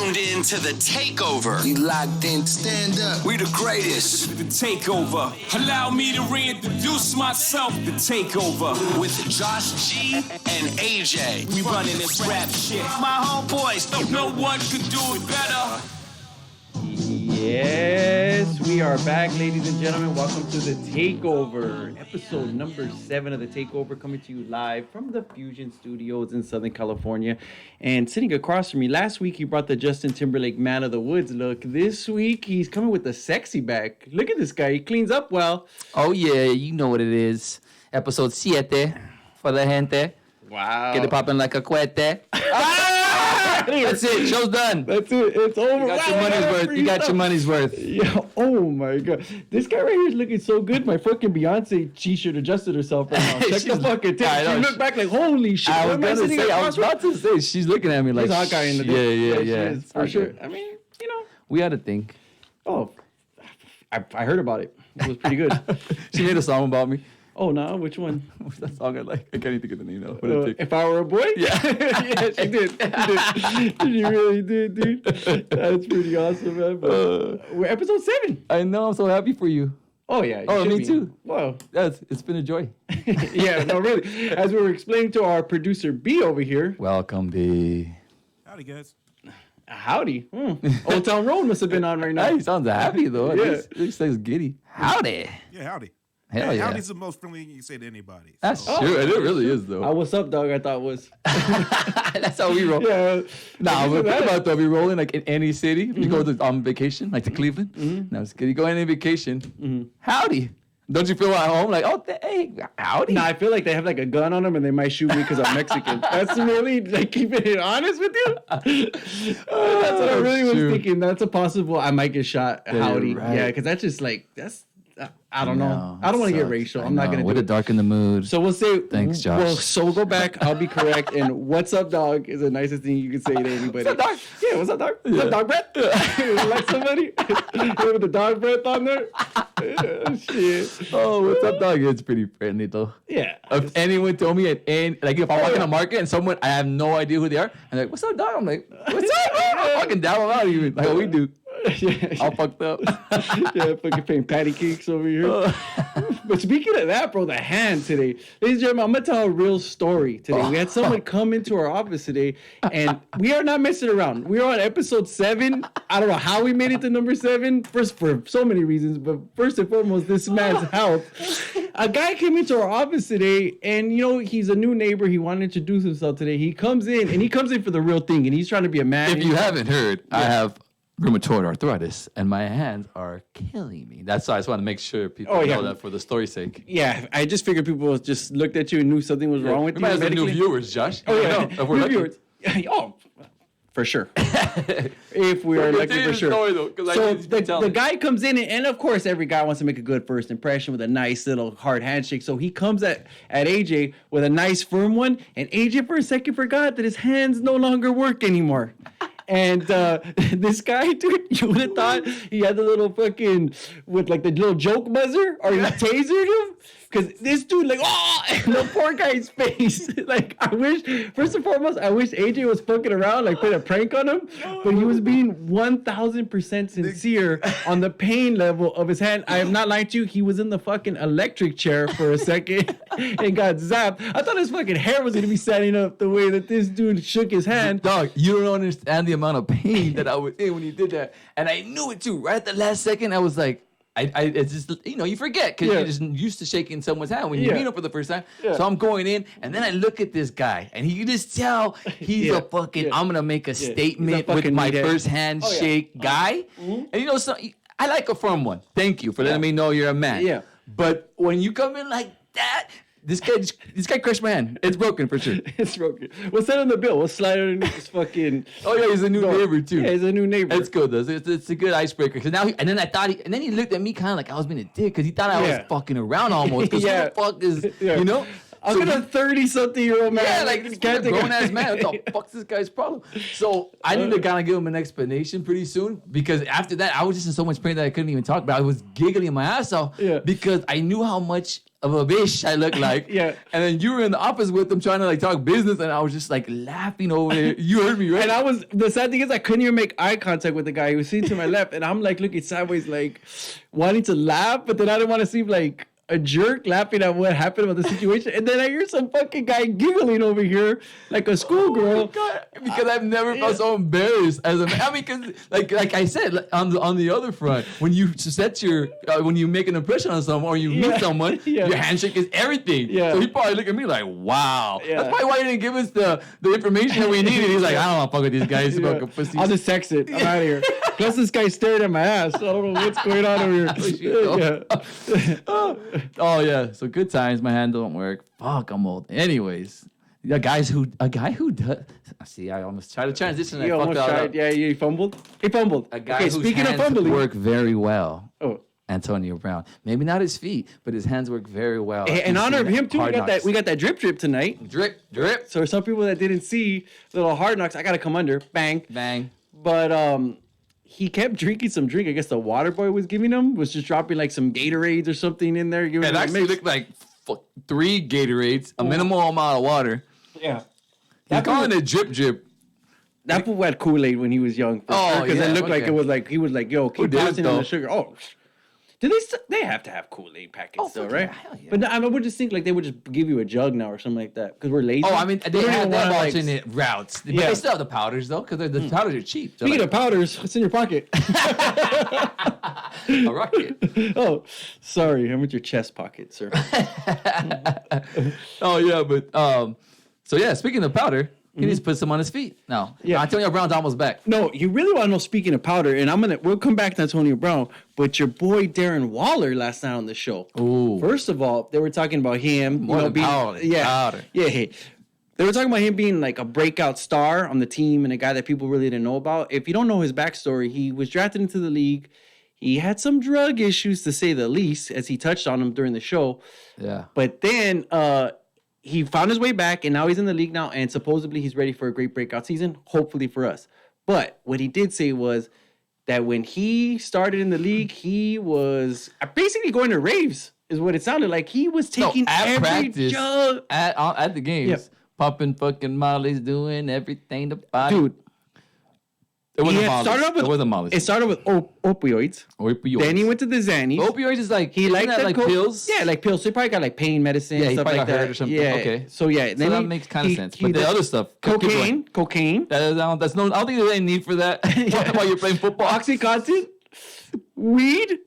tuned in to the Takeover. We locked in, stand up. We the greatest. The Takeover. Allow me to reintroduce myself. The Takeover. With Josh G and AJ. We running this rap shit. My homeboys, no one could do it better. Yes, we are back, ladies and gentlemen. Welcome to the Takeover, episode number 7 of the Takeover, coming to you live from the Fusion Studios in Southern California. And sitting across from me, last week he brought the Justin Timberlake Man of the Woods look. This week he's coming with the sexy back. Look at this guy; he cleans up well. Oh yeah, you know what it is. Episode 7 for the gente. Wow! Get it popping like a cohete. That's it. Show's done. That's it. It's over. You got your money's worth. You got your money's worth. Yeah. Oh my god. This guy right here is looking so good. My fucking Beyonce t-shirt adjusted herself right now. Check the fucking tip. She looked back like, holy shit. I was about to say, she's looking at me like, she's a hot guy in the day. Yeah. For sure. I mean, you know. We had a thing. Oh, I heard about it. It was pretty good. She made a song about me. Oh, no, which one? What's that song I like? I can't even think of the name now. If I Were a Boy? Yeah. Yeah, she did. She really did, dude. That's pretty awesome, man. We're episode 7. I know. I'm so happy for you. Oh, yeah. Oh, me too. Wow. It's been a joy. Yeah, no, really. As we were explaining to our producer B over here. Welcome, B. Howdy, guys. Howdy. Old Town Road must have been on right now. He sounds happy, though. Yeah. This thing's giddy. Howdy. Yeah, howdy. Hell yeah. Howdy's the most friendly thing you can say to anybody. That's true. It really is, though. What's up, dog? I thought was. That's how we roll. Yeah. Nah, but think about though, we rolling like in any city. You go to on vacation, like to Cleveland. No, just kidding. You go on any vacation. Howdy. Don't you feel at home like, oh, hey, howdy? Nah, I feel like they have like a gun on them and they might shoot me because I'm Mexican. That's really like keeping it honest with you. That's what I really was thinking. That's a possible. I might get shot. Yeah, Howdy. right. Yeah, because that's just like that's. I don't know. I don't want to get racial. I'm not gonna Way do to it. darken the mood. So we'll say. Thanks, Josh. Well, so we'll go back. I'll be correct. And what's up, dog, is the nicest thing you can say to anybody. What's up, dog? Yeah, what's up, dog? What's up, dog breath? Like somebody with the dog breath on there. Shit. Oh, what's up, dog? It's pretty friendly though. Yeah. If anyone told me like if I walk in a market and someone I have no idea who they are, and like, what's up, dog? I'm like, what's up, bro? I'm fucking down out even like what we do. Yeah. All fucked up. Yeah, fucking paying patty cakes over here. But speaking of that, bro, the hand today. Ladies and gentlemen, I'm going to tell a real story today. We had someone come into our office today, and we are not messing around. We are on episode 7. I don't know how we made it to number 7. First, for so many reasons, but first and foremost, this man's health. A guy came into our office today, and, you know, he's a new neighbor. He wanted to introduce himself today. He comes in, and he comes in for the real thing, and he's trying to be a man. If you haven't heard, I have rheumatoid arthritis, and my hands are killing me. That's why I just want to make sure people know that for the story's sake. Yeah, I just figured people just looked at you and knew something was wrong with We you. might have some new medically. viewers, Josh. Oh, yeah. If we're New lucky. viewers. Oh, for sure. If we are lucky, Continue for the sure. story, though, 'cause I So need to be the telling. guy comes in, and of course, every guy wants to make a good first impression with a nice little hard handshake. So he comes at AJ with a nice firm one, and AJ for a second forgot that his hands no longer work anymore. And this guy, dude, you would have thought he had the little fucking, with like the little joke buzzer, or he tasered him. Because this dude, like, oh, and the poor guy's face. Like, I wish, first and foremost, I wish AJ was fucking around, like, playing a prank on him. But he was being 1,000% sincere on the pain level of his hand. I am not lying to you. He was in the fucking electric chair for a second and got zapped. I thought his fucking hair was going to be standing up the way that this dude shook his hand. Dog, you don't understand the amount of pain that I was in when he did that. And I knew it too. Right at the last second, I was like, it's just, you know, you forget because you're just used to shaking someone's hand when you meet them for the first time. Yeah. So I'm going in, and then I look at this guy, and you just tell he's a fucking, I'm going to make a statement with my first handshake guy. And you know, so I like a firm one. Thank you for letting me know you're a man. Yeah. But when you come in like that, this guy crushed my hand. It's broken for sure. It's broken. We'll send him the bill. We'll slide it in his fucking. Oh yeah, he's a new neighbor too. Yeah, he's a new neighbor. It's good though. It's a good icebreaker. Cause now and then he looked at me kind of like I was being a dick because he thought I was fucking around almost. Cause who the fuck is you know? I'm gonna 30-something-year-old man. Yeah, like can't grown ass man. What the fuck's this guy's problem? So I need to kind of give him an explanation pretty soon because after that I was just in so much pain that I couldn't even talk. But I was giggling my ass off because I knew how much of a bitch I look like. Yeah. And then you were in the office with them trying to like talk business, and I was just like laughing over there. You heard me, right? And the sad thing is I couldn't even make eye contact with the guy. He was sitting to my left, and I'm like looking sideways, like wanting to laugh, but then I didn't want to seem like a jerk laughing at what happened about the situation. And then I hear some fucking guy giggling over here like a schoolgirl. Because I've never felt so embarrassed as a man. I mean, because like I said, like, on the other front, when you set when you make an impression on someone or you meet someone, your handshake is everything. Yeah. So he probably looked at me like, wow. Yeah. That's probably why he didn't give us the information that we needed. He's like, I don't want to fuck with these guys. Fucking pussies. I'll just text it. I'm out of here. Plus, this guy stared at my ass. So I don't know what's going on over here. Oh yeah, so good times. My hand don't work. Fuck, I'm old. Anyways, a guy who does. See, I almost tried to transition. And You I fucked almost that tried. up. Yeah, you fumbled. He fumbled. A guy Okay, whose speaking of hands fumbling, work very well. Oh. Antonio Brown. Maybe not his feet, but his hands work very well. Hey, in honor of him too, we got that drip tonight. Drip. So some people that didn't see little Hard Knocks, I gotta come under. Bang. Bang. But he kept drinking some drink. I guess the water boy was giving him was just dropping like some Gatorades or something in there. It actually looked like 3 Gatorades, a minimal amount of water. Yeah. He's calling it drip. That fool had Kool-Aid when he was young. Because yeah, it looked like okay. it was like he was like, yo, keep did, passing him though? the sugar. Oh, do they have to have Kool-Aid packets though, fuck right? yeah, hell yeah. But no, I would just think like they would just give you a jug now or something like that because we're lazy. Oh, I mean, they don't have even wanna, like, alternate routes. But Yeah. they still have the powders, though, because the powders are cheap. So Speaking of powders, what's in your pocket? a rocket. Oh, sorry, I'm with your chest pocket, sir. Oh, yeah, but, so yeah, speaking of powder, he needs to put some on his feet. No. Yeah. Antonio Brown's almost back. No, you really want to know. Speaking of powder, and we'll come back to Antonio Brown, but your boy Darren Waller last night on the show. Ooh. First of all, they were talking about him. More than being powder. yeah. Hey. They were talking about him being like a breakout star on the team and a guy that people really didn't know about. If you don't know his backstory, he was drafted into the league. He had some drug issues, to say the least, as he touched on them during the show. Yeah. But then he found his way back, and now he's in the league now, and supposedly he's ready for a great breakout season, hopefully for us. But what he did say was that when he started in the league, he was basically going to raves, is what it sounded like. He was taking at every practice, jug. at the games, Yeah. popping fucking mollies, doing everything to body. Dude, it wasn't he had mollies. started off with, it wasn't mollies. It started with opioids. Opioids. Then he went to the Xannies. Opioids is like, He isn't liked that the like pills. Yeah, like pills. So he probably got like pain medicine. Yeah, he stuff probably like got that. hurt or something. Yeah. Okay. So yeah, So then that makes kind of sense. But the other stuff, keep going. cocaine, I don't think there's any need for that. While you're playing football. OxyContin, weed.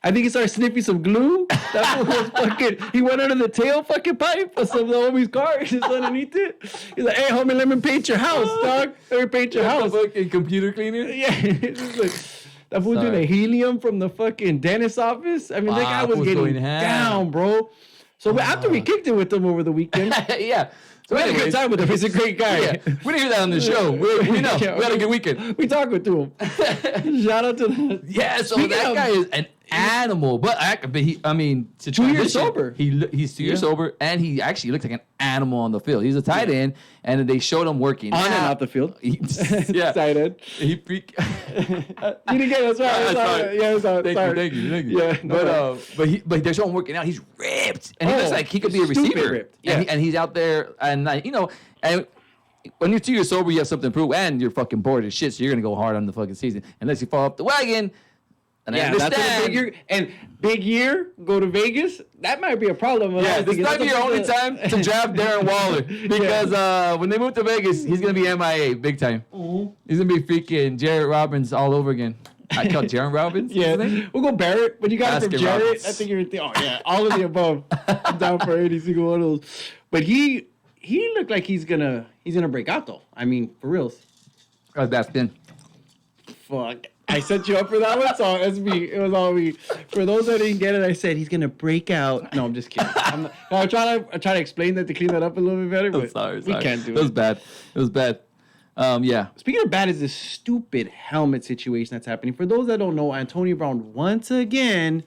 I think he started sniffing some glue. That fool was fucking. He went under the tail fucking pipe of some of the homie's car. Just underneath it. He's like, "Hey, homie, let me paint your house, dog. Let me paint your house." The fucking computer cleaner. Yeah, it's just like, that fool doing Sorry. the helium from the fucking dentist's office. I mean, that guy was fool's getting going ham. down, bro. So after we kicked it with him over the weekend, Yeah. So we had a good anyways, time with him. He's a great guy. yeah, we didn't hear that on the show. We know. Yeah, We had a good weekend. We talked to him. Shout out to the Yeah, so Speaking that of- guy is an animal. But he, I mean, to 2 years transition, sober. He's 2 years sober, and he actually looks like an animal on the field. He's a tight end, and they showed him working on and out. off the field. Yeah, Excited. he freak. You didn't get it. Sorry. Sorry. Yeah, sorry. Thank you. Yeah, no But they're showing him working out. He's ripped, and he looks like he could be a stupid receiver. ripped. Yeah. And he's out there, and and when you're 2 years sober, you have something to prove, and you're fucking bored as shit. So you're gonna go hard on the fucking season, unless you fall off the wagon. And I Yeah, that's understand. a big year. And big year, go to Vegas. That might be a problem. Yeah, this might be your only time to draft Darren Waller because when they move to Vegas, he's gonna be MIA big time. Mm-hmm. He's gonna be freaking Jared Robbins all over again. I call Jared Robbins. Yeah, What's his name? we'll go Barrett, but you got it from Baskin Jared. Robbins. I think you're all of the above. I'm down for any single one of those. But he looked like he's gonna break out though. I mean, for reals. That's been. Fuck. I set you up for that one, so that's me. It was all me. For those that didn't get it, I said he's gonna break out. No, I'm just kidding. I'm trying to explain that to clean that up a little bit better, but Sorry. we can't do It was it. bad. It was bad. Yeah. Speaking of bad, is this stupid helmet situation that's happening. For those that don't know, Antonio Brown once again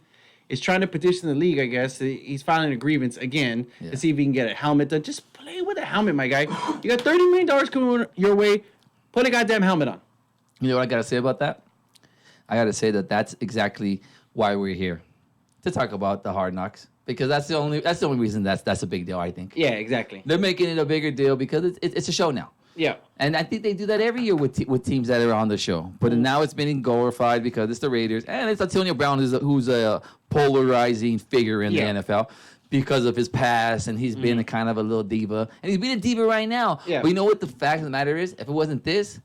is trying to petition the league. I guess he's filing a grievance again to see if he can get a helmet done. Just play with a helmet, my guy. You got $30 million coming your way. Put a goddamn helmet on. You know what I gotta say about that? I gotta say that's exactly why we're here to talk about the Hard Knocks. because that's the only reason that's a big deal. I think. Yeah, exactly. They're making it a bigger deal because it's a show now. Yeah. And I think they do that every year with teams that are on the show. But now it's been glorified because it's the Raiders. And it's Antonio Brown who's a polarizing figure in the NFL because of his past. And he's been a kind of a little diva. And he's being a diva right now. Yeah. But you know what the fact of the matter is? If it wasn't this,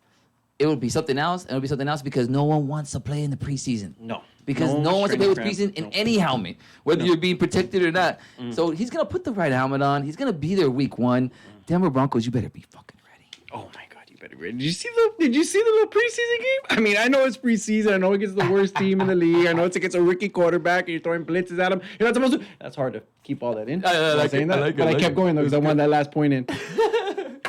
it would be something else. And it would be something else because no one wants to play in the preseason. No. Because no one wants to play with preseason in any helmet, whether you're being protected or not. So he's going to put the right helmet on. He's going to be there week 1. Denver Broncos, you better be fucking ready. Oh my God, you better be ready. Did you see the little preseason game? I mean, I know it's preseason. I know it gets the worst team in the league. I know it's against a rookie quarterback and you're throwing blitzes at him. You're not supposed to. That's hard to keep all that in. I like it. But I kept going though because I wanted that last point in.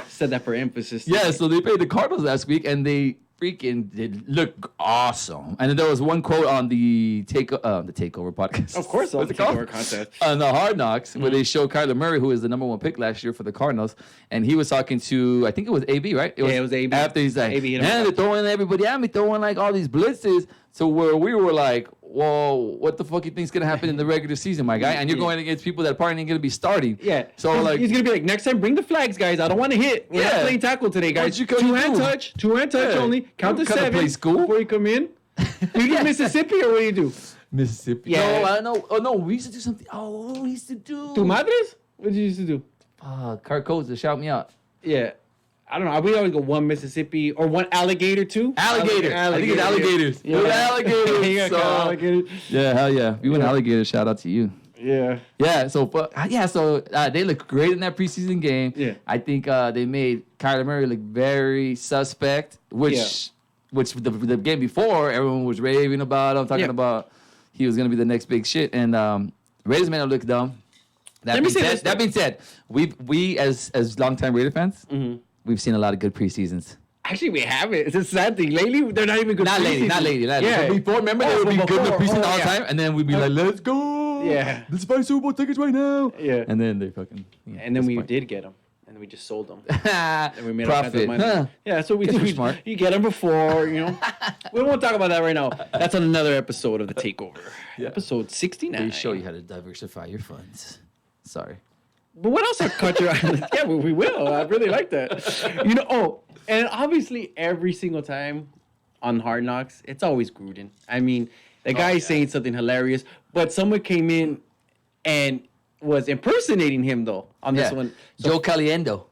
Said that for emphasis. Yeah, so they played the Cardinals last week and they freaking did look awesome. And then there was one quote on the Takeover podcast. Of course, on the Takeover contest. On the Hard Knocks, where they showed Kyler Murray, who was the number 1 pick last year for the Cardinals, and he was talking to, I think it was AB, right? It was AB. After he's like, AB man, they're throwing everybody at me, throwing like all these blitzes. So where we were like, whoa, what the fuck you think's gonna happen in the regular season, my guy? And you're going against people that probably ain't gonna be starting. Yeah. So like, he's gonna be like, next time, bring the flags, guys. I don't want to hit. We're not playing tackle today, guys. Two-hand touch only. Count to 7 play school before you come in. Do you do Mississippi or what do you do? Mississippi. Yeah. No, I know. Oh no, we used to do something. Oh, we used to do. Tu madres? What did you used to do? Kurt Coates to shout me out. Yeah. I don't know. We always go 1 Mississippi or 1 alligator too. Alligator. I think it's alligators. Yeah. Alligators. Alligators. Yeah, hell yeah. If you went alligator, shout out to you. Yeah. Yeah. So they look great in that preseason game. Yeah. I think they made Kyler Murray look very suspect, which the game before everyone was raving about him, talking about he was gonna be the next big shit, and Raiders made him look dumb. That being said, we as longtime Raider fans. We've seen a lot of good preseasons. Actually, we haven't. It's a sad thing. Lately, they're not even good. Not lately. Yeah. But before, remember they would be good in the preseason all the time, and then we'd be like, "Let's go! Yeah, let's buy Super Bowl tickets right now!" Yeah, and then they fucking. Yeah, and then we did get them, and then we just sold them. And we made profit. Money. Yeah, so we smart. You get them before, you know. We won't talk about that right now. That's on another episode of the Takeover. Episode 69. We show you how to diversify your funds. Sorry. But what else caught your eye? Yeah, we will. I really like that. You know, and obviously every single time on Hard Knocks, it's always Gruden. I mean, the guy's saying something hilarious, but someone came in and was impersonating him, though, on this one. So, Joe Caliendo.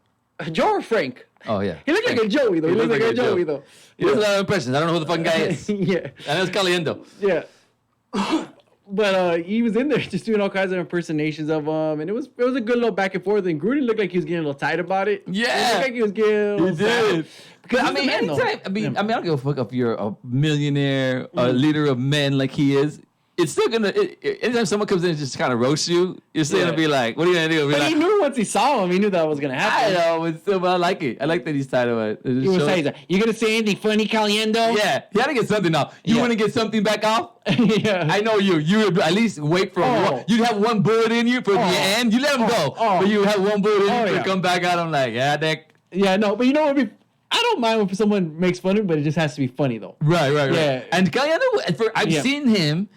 Joe or Frank? Oh, yeah. He looked like a Joey, though. He looked like a Joey, though. He does a lot of impressions. I don't know who the fucking guy is. Yeah. I know it's Caliendo. Yeah. But he was in there just doing all kinds of impersonations of him, and it was a good little back and forth. And Gruden looked like he was getting a little tight about it. Yeah, he looked like he was getting. He did. Because I mean, anytime. I mean, I don't give a fuck if you're a millionaire, a leader of men like he is. It's still gonna. Anytime someone comes in and just kind of roasts you, you're still gonna be like, "What are you gonna do?" But he knew once he saw him, he knew that was gonna happen. I know, but I like it. I like that he's tied to it. He was saying, "You gonna say anything funny, Caliendo?" Yeah, he had to get something off. You want to get something back off? Yeah. I know you. You would at least wait for one. You'd have one bullet in you for the end. You let him go, but you have one bullet in you to come back out. I'm like, yeah, Dick. Yeah, no, but you know what? I don't mind when someone makes fun of it, but it just has to be funny though. Right. Yeah. And Caliendo, I've seen him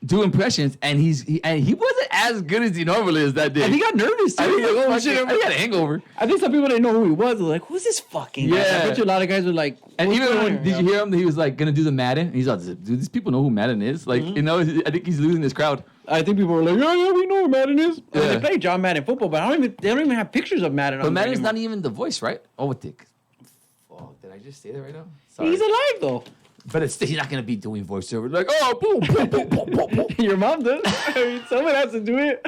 do impressions, and he wasn't as good as he normally is that day. And he got nervous too. I got a hangover. I think some people didn't know who he was. They're like, "Who's this fucking guy?" I bet you a lot of guys were like, and even when did you hear him? He was like gonna do the Madden. And he's like, "Do these people know who Madden is?" Like, you know, I think he's losing his crowd. I think people were like, "Yeah, we know who Madden is." Yeah. They play John Madden football, but they don't even have pictures of Madden. But Madden's not even the voice, right? Oh, what the? Did I just say that right now? Sorry. He's alive though. But he's not gonna be doing voiceover like, oh, boom, boom, boom, boom, boom, boom. Your mom does. I mean, someone has to do it.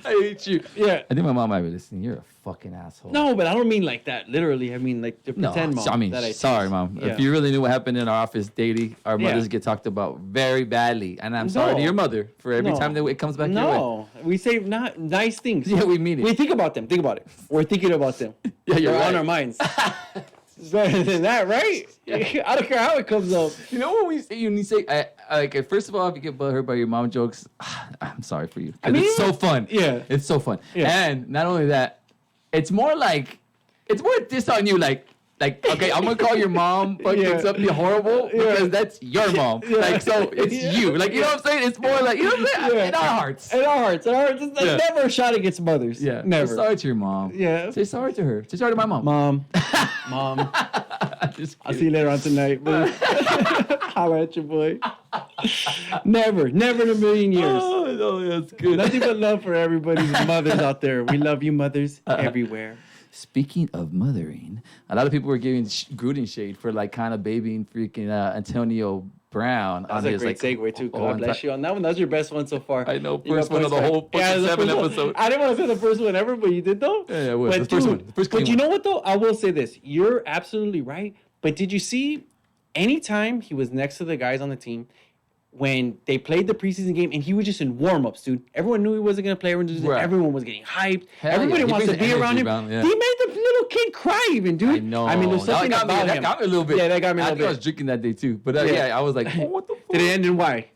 I hate you. Yeah. I think my mom might be listening. You're a fucking asshole. No, but I don't mean like that. Literally, I mean like the pretend mom. I mean, sorry, mom. Yeah. If you really knew what happened in our office daily, our mothers get talked about very badly, and I'm sorry to your mother for every time that it comes back your way. No, we say not nice things. Yeah, we mean it. We think about them. Think about it. We're thinking about them. Yeah, you're right. On our minds. It's better than that, right? Yeah. I don't care how it comes up. You know when you say, like, first of all, if you get hurt by your mom jokes, I'm sorry for you. I mean, it's so fun. Yeah. It's so fun. Yeah. And not only that, it's more diss on you, like, Like, okay, I'm gonna call your mom fucking something horrible because that's your mom. Like, so it's you. Like, you know what I'm saying? It's more like, you know what I'm saying? In our hearts. In our hearts. It's like never a shot against mothers. Yeah. Never. Say sorry to your mom. Yeah. Say sorry to her. Say sorry to my mom. Mom. I'll see you later on tonight, boo. Holla at your boy. Never in a million years. Oh, no, that's good. Nothing but love for everybody's mothers out there. We love you, mothers, everywhere. Speaking of mothering, a lot of people were giving Gruden shade for like kind of babying freaking Antonio Brown. That's on a his, great like, segue too. God bless you on that one. That's your best one so far. I know, You got first one of the points whole back. fucking the 7 first one. episode. I didn't want to say the first one ever, but you did though. Yeah, it was. But The first dude, one. The first but clean you one. know what though? I will say this. You're absolutely right. But did you see anytime he was next to the guys on the team, when they played the preseason game and he was just in warm-ups, dude. Everyone knew he wasn't going to play. Everyone was getting hyped. Hell Everybody yeah. He wants to brings be around him. energy, yeah. He made the little kid cry even, dude. I know. I mean, there's something that about him. got me a little bit. Yeah, that got me a I little think I was bit. drinking that day too. But I was like, oh, what the fuck? Did it end in why?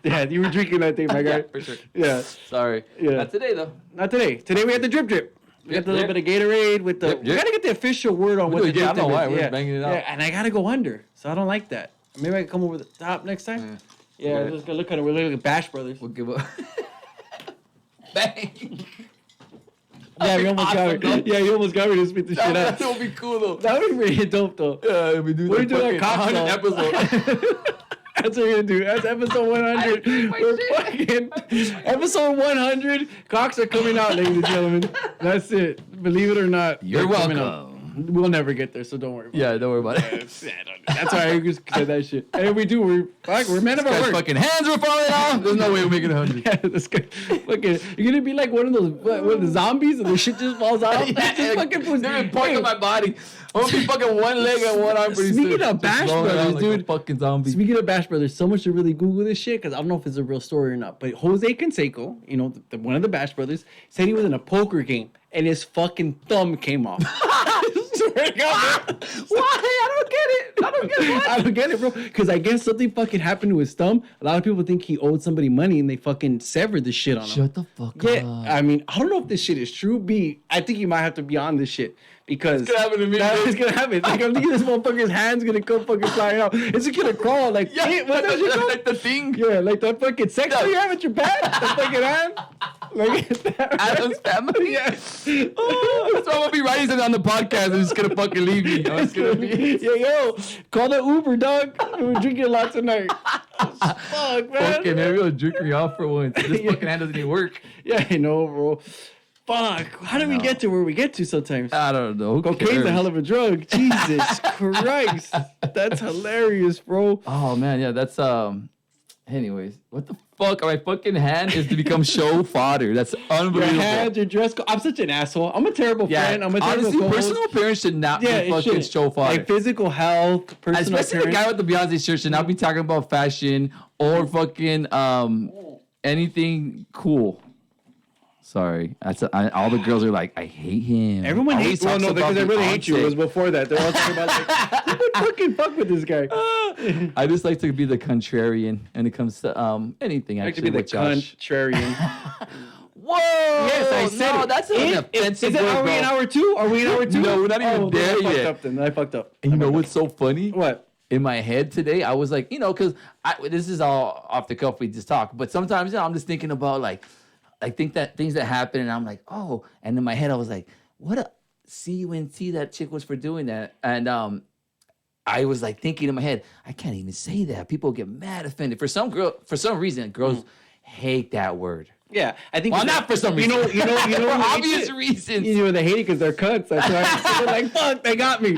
Yeah, you were drinking that thing, my guy. Yeah, for sure. Yeah. Sorry. Yeah. Not today, though. Not today. Today we had the drip. We got the little bit of Gatorade with the. Yep. We gotta get the official word on what the Yeah, I drip don't know is. why. We're banging it out. Yeah, and I gotta go under, so I don't like that. Maybe I can come over the top next time. Yeah, Got we're it. just gonna look at it. We're looking at Bash Brothers. We'll give up. Bang. Yeah, you almost got me. Yeah, you almost got me to spit the shit out. That would be cool, though. That would be really dope, though. Yeah, we do What are you doing fucking at Cox 100 episode. That's what we're gonna do. That's episode 100. We're fucking episode 100. Cox are coming out, ladies and gentlemen. That's it. Believe it or not, You're they're coming welcome. out. We'll never get there, so don't worry. About Yeah, don't worry about it. it. That's why I just said that shit. And if we do, we're men of our Guys, word. fucking hands were falling off. There's no way we're making 100. Yeah, that's good. Fucking, you're gonna be like one of those one of the zombies, and the shit just falls off. Yeah, Just fucking puts They're parts of my body. I'm gonna be fucking one leg and one arm pretty Speaking soon. of Just Bash rolling around Brothers, like a dude. fucking zombie. Speaking of Bash Brothers, someone should really Google this shit because I don't know if it's a real story or not. But Jose Canseco, you know, one of the Bash Brothers, said he was in a poker game and his fucking thumb came off. Swear to God, bro. Why? I don't get it. I don't get it, bro. Because I guess something fucking happened to his thumb. A lot of people think he owed somebody money and they fucking severed the shit on him. Shut the fuck Yeah, up. I mean, I don't know if this shit is true. I think you might have to be on this shit because gonna happen to me, That's dude. what's gonna happen. Like I'm thinking this motherfucker's hand's gonna come fucking flying out. It's just gonna crawl like Yeah, what's that shit called? like the thing. Yeah, like that fucking sex toy you have at your bed. The fucking hand. Like that. Adam's family. Yeah. Oh, so I'm gonna be writing something on the podcast and it's gonna fucking leave me. I'm just gonna be. Yeah, yo, call the Uber, dog. We're drinking a lot tonight. Fuck, man. Okay, maybe it'll jerk me off for once. This fucking hand doesn't even work. Yeah, I know, bro. Fuck. How did we get to where we get to sometimes? I don't know. Who Cocaine's cares? a hell of a drug. Jesus Christ. That's hilarious, bro. Oh man, yeah, that's anyways, what the fuck? My fucking hand is to become show fodder. That's Your unbelievable. hands, your dress code. I'm such an asshole. I'm a terrible Yeah, friend. I'm a terrible honestly, co-host. personal appearance should not Yeah, be it fucking should. show fodder. Like physical health, personal Especially the appearance. guy with the Beyonce shirt should not be talking about fashion or fucking anything cool. Sorry, all the girls are like, I hate him. Everyone Always hates. Well, talks no, because about they really hate you. It Beyonce. was before that. They're all talking about like, who would fucking fuck with this guy? I just like to be the contrarian when it comes to anything. I like to Actually, be the with Josh. contrarian. Whoa! Yes, I said no, it. that's an offensive Is it, word, are we in bro. hour 2? Are we in hour 2? No, we're not even then there I fucked yet. up then. I fucked up. And you know what's so funny? What? In my head today, I was like, because this is all off the cuff. We just talk, but sometimes I'm just thinking about like things that happen, and I'm like, oh, and in my head I was like, see that chick was for doing that, and I was like thinking in my head, I can't even say that. People get mad, offended. For some reason, girls hate that word. Yeah, I think. Well, not for some reason. You know, For who hates obvious it? reasons. You know, they hate it because they're cunts. That's why. So they're like, fuck, they got me.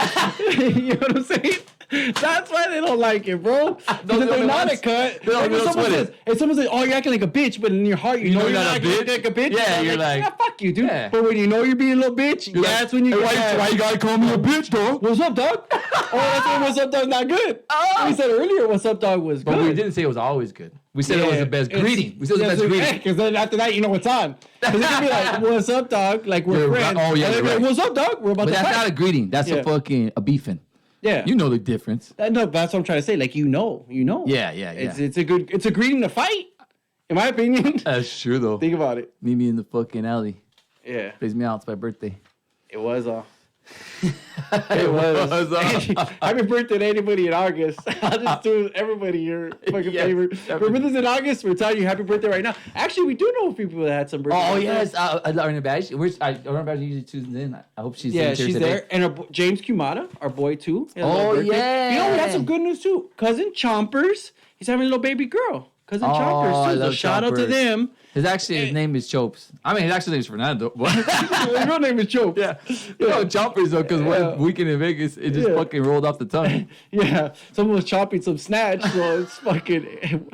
You know what I'm saying? That's why they don't like it, bro. Because if the they're not a ones- cunt, they're the like ones with it. if someone says, oh, you're acting like a bitch, but in your heart, you know you're not acting like a bitch. Yeah, you're like, yeah, fuck you, dude. Yeah. But when you know you're being a little bitch, You're like, that's when you "Hey, get mad. why you gotta call me a bitch, dog?" What's up, dog? Oh, that's why what's up, dog's not good. We said earlier, what's up, dog was good. But we didn't say it was always good. We said it was the best greeting. We said it was the best greeting. Because then after that, you know what's on. Because it can be like, what's up, dog? Like, we're You're right. friends. Oh, yeah, And they'll be you're like, right. what's up, dog? We're about But to that's fight. not a greeting. That's Yeah. a beefing. Yeah. You know the difference. No, that's what I'm trying to say. Like, you know. Yeah. It's a greeting to fight, in my opinion. That's true though. Think about it. Meet me in the fucking alley. Yeah. Plays me out. It's my birthday. It was It was. Happy birthday to anybody in August. I'll just do everybody your fucking favor. For birthdays in August, we're telling you happy birthday right now. Actually, we do know a few people that had some birthdays. Oh, yes. Arna Badge. Arna Badge usually tunes in. I hope she's yeah, in here she's today. there. And our, James Kumata, our boy, too. Oh, yeah. You know, we had some good news, too. Cousin Chompers, he's having a little baby girl. Cousin Chompers, too. So shout out to them. His name is Chopes. I mean, his actual name is Fernando. His real name is Chopes. Yeah. You know, Choppers, though, because one weekend in Vegas, it just fucking rolled off the tongue. Yeah. Someone was chopping some snatch, so it's fucking...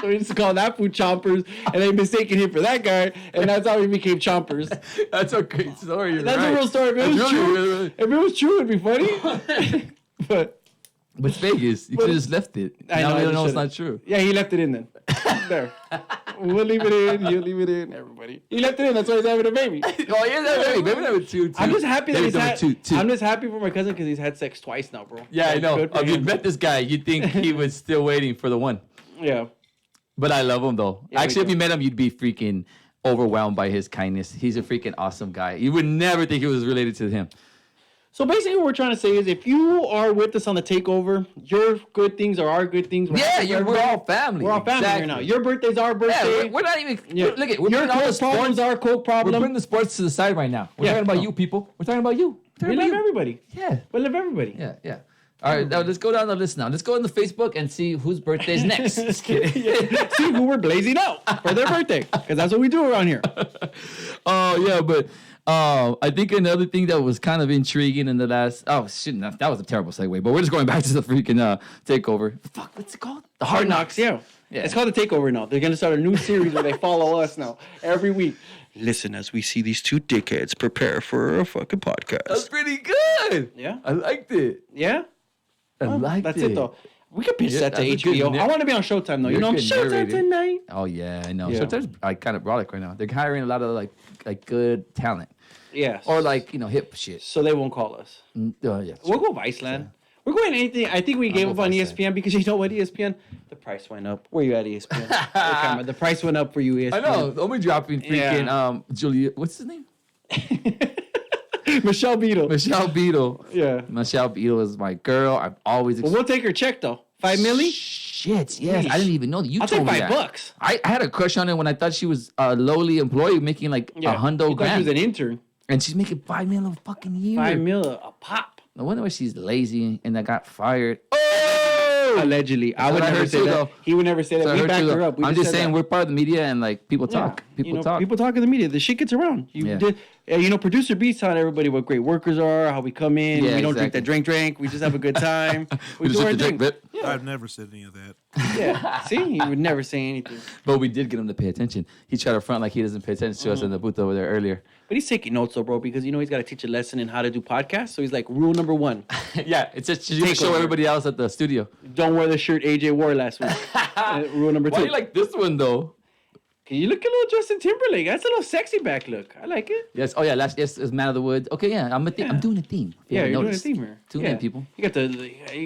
So we used to call that food Chompers, and they mistaken him for that guy, and that's how he became Chompers. That's a great story. You're That's right. a real story. If it was true, if it was true, it'd be funny. But it's Vegas. You could have just left it. Now we don't know it's not true. Yeah, he left it in then. There. We'll leave it in. You'll leave it in. Everybody. He left it in. That's why he's having a baby. Oh, yeah, that's baby. Baby number two. I'm just happy that he's had. Two. I'm just happy for my cousin because he's had sex twice now, bro. Yeah, I know. If you met this guy, you'd think he was still waiting for the one. Yeah. But I love him, though. Yeah, actually, if you met him, you'd be freaking overwhelmed by his kindness. He's a freaking awesome guy. You would never think it was related to him. So basically, what we're trying to say is, if you are with us on the takeover, your good things are our good things. We're all family. We're all family here now. Your birthday's our birthday. Yeah, we're not even. Yeah. Look at we're your putting all the Coke problems sports. are Coke problem. We're putting the sports to the side right now. We're talking about you, people. We're talking about you. We love everybody. Yeah. We love everybody. Yeah. All right, now let's go down the list now. Let's go on the Facebook and see whose birthday is next. Just kidding. See who we're blazing out for their birthday, because that's what we do around here. Oh, yeah, but I think another thing that was kind of intriguing in the last... Oh, shit, that was a terrible segue, but we're just going back to the freaking takeover. Fuck, what's it called? The Hard Knocks, yeah. It's called the Takeover now. They're going to start a new series where they follow us now every week. Listen as we see these two dickheads prepare for a fucking podcast. That's pretty good. Yeah? I liked it. Yeah? That's it, though. We could pitch that to that's a good HBO. I want to be on Showtime, though. You know, I'm Showtime tonight. Oh, yeah, I know. Yeah. Showtime's kind of brolic right now. They're hiring a lot of, like good talent. Yeah. Or, hip shit. So they won't call us. Yeah. We'll go Viceland. Yeah. We're going anything. I think we gave up on ESPN because you know what, ESPN? The price went up. Where you at, ESPN? The price went up for you, ESPN. I know. Only dropping freaking Julia. What's his name? Michelle Beadle. Michelle Beadle. Yeah. Michelle Beadle is my girl. I've always. Well, we'll take her check though. $5 million. Shit. Yes. I didn't even know that. You I'll told take me $5. I had a crush on her when I thought she was a lowly employee making like $100 grand. She was an intern. And she's making $5 million a fucking year. $5 million a pop. No wonder why she's lazy and I got fired. Allegedly. I would never say that. Though. He would never say that. We backed her up. I'm just saying we're part of the media and like people talk. People talk. People talk in the media. The shit gets around. Producer B's telling everybody what great workers are, how we come in. We don't drink that drink. We just have a good time. we do our thing. I've never said any of that. Yeah. See, he would never say anything. But we did get him to pay attention. He tried to front like he doesn't pay attention to us in the booth over there earlier. But he's taking notes though, bro, because he's got to teach a lesson in how to do podcasts. So he's like, rule number 1. Yeah, it's just to show everybody else at the studio. Don't wear the shirt AJ wore last week. Rule number 2. Why do you like this one though? Can you look a little Justin Timberlake? That's a little sexy back look. I like it. Yes. Oh yeah. Yes, it's Man of the Woods. Okay. Yeah. I'm doing a theme. Yeah, you're doing a theme here. Tune in, people. You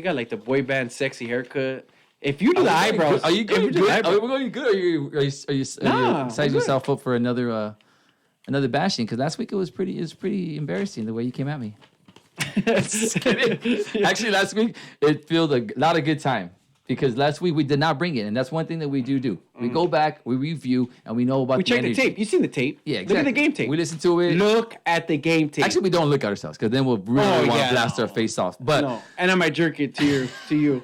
got like the boy band sexy haircut. If you do the eyebrows, are you going good? Are we going good? Or are you size yourself up for another bashing? Because last week it was pretty embarrassing the way you came at me. Actually, last week it felt a lot of good time. Because last week we did not bring it, and that's one thing that we do. We go back, we review, and we know about we check the tape. You seen the tape? Yeah, exactly. Look at the game tape. We listen to it. Look at the game tape. Actually, we don't look at ourselves because then we'll really want to blast our face off. But and I might jerk it to you.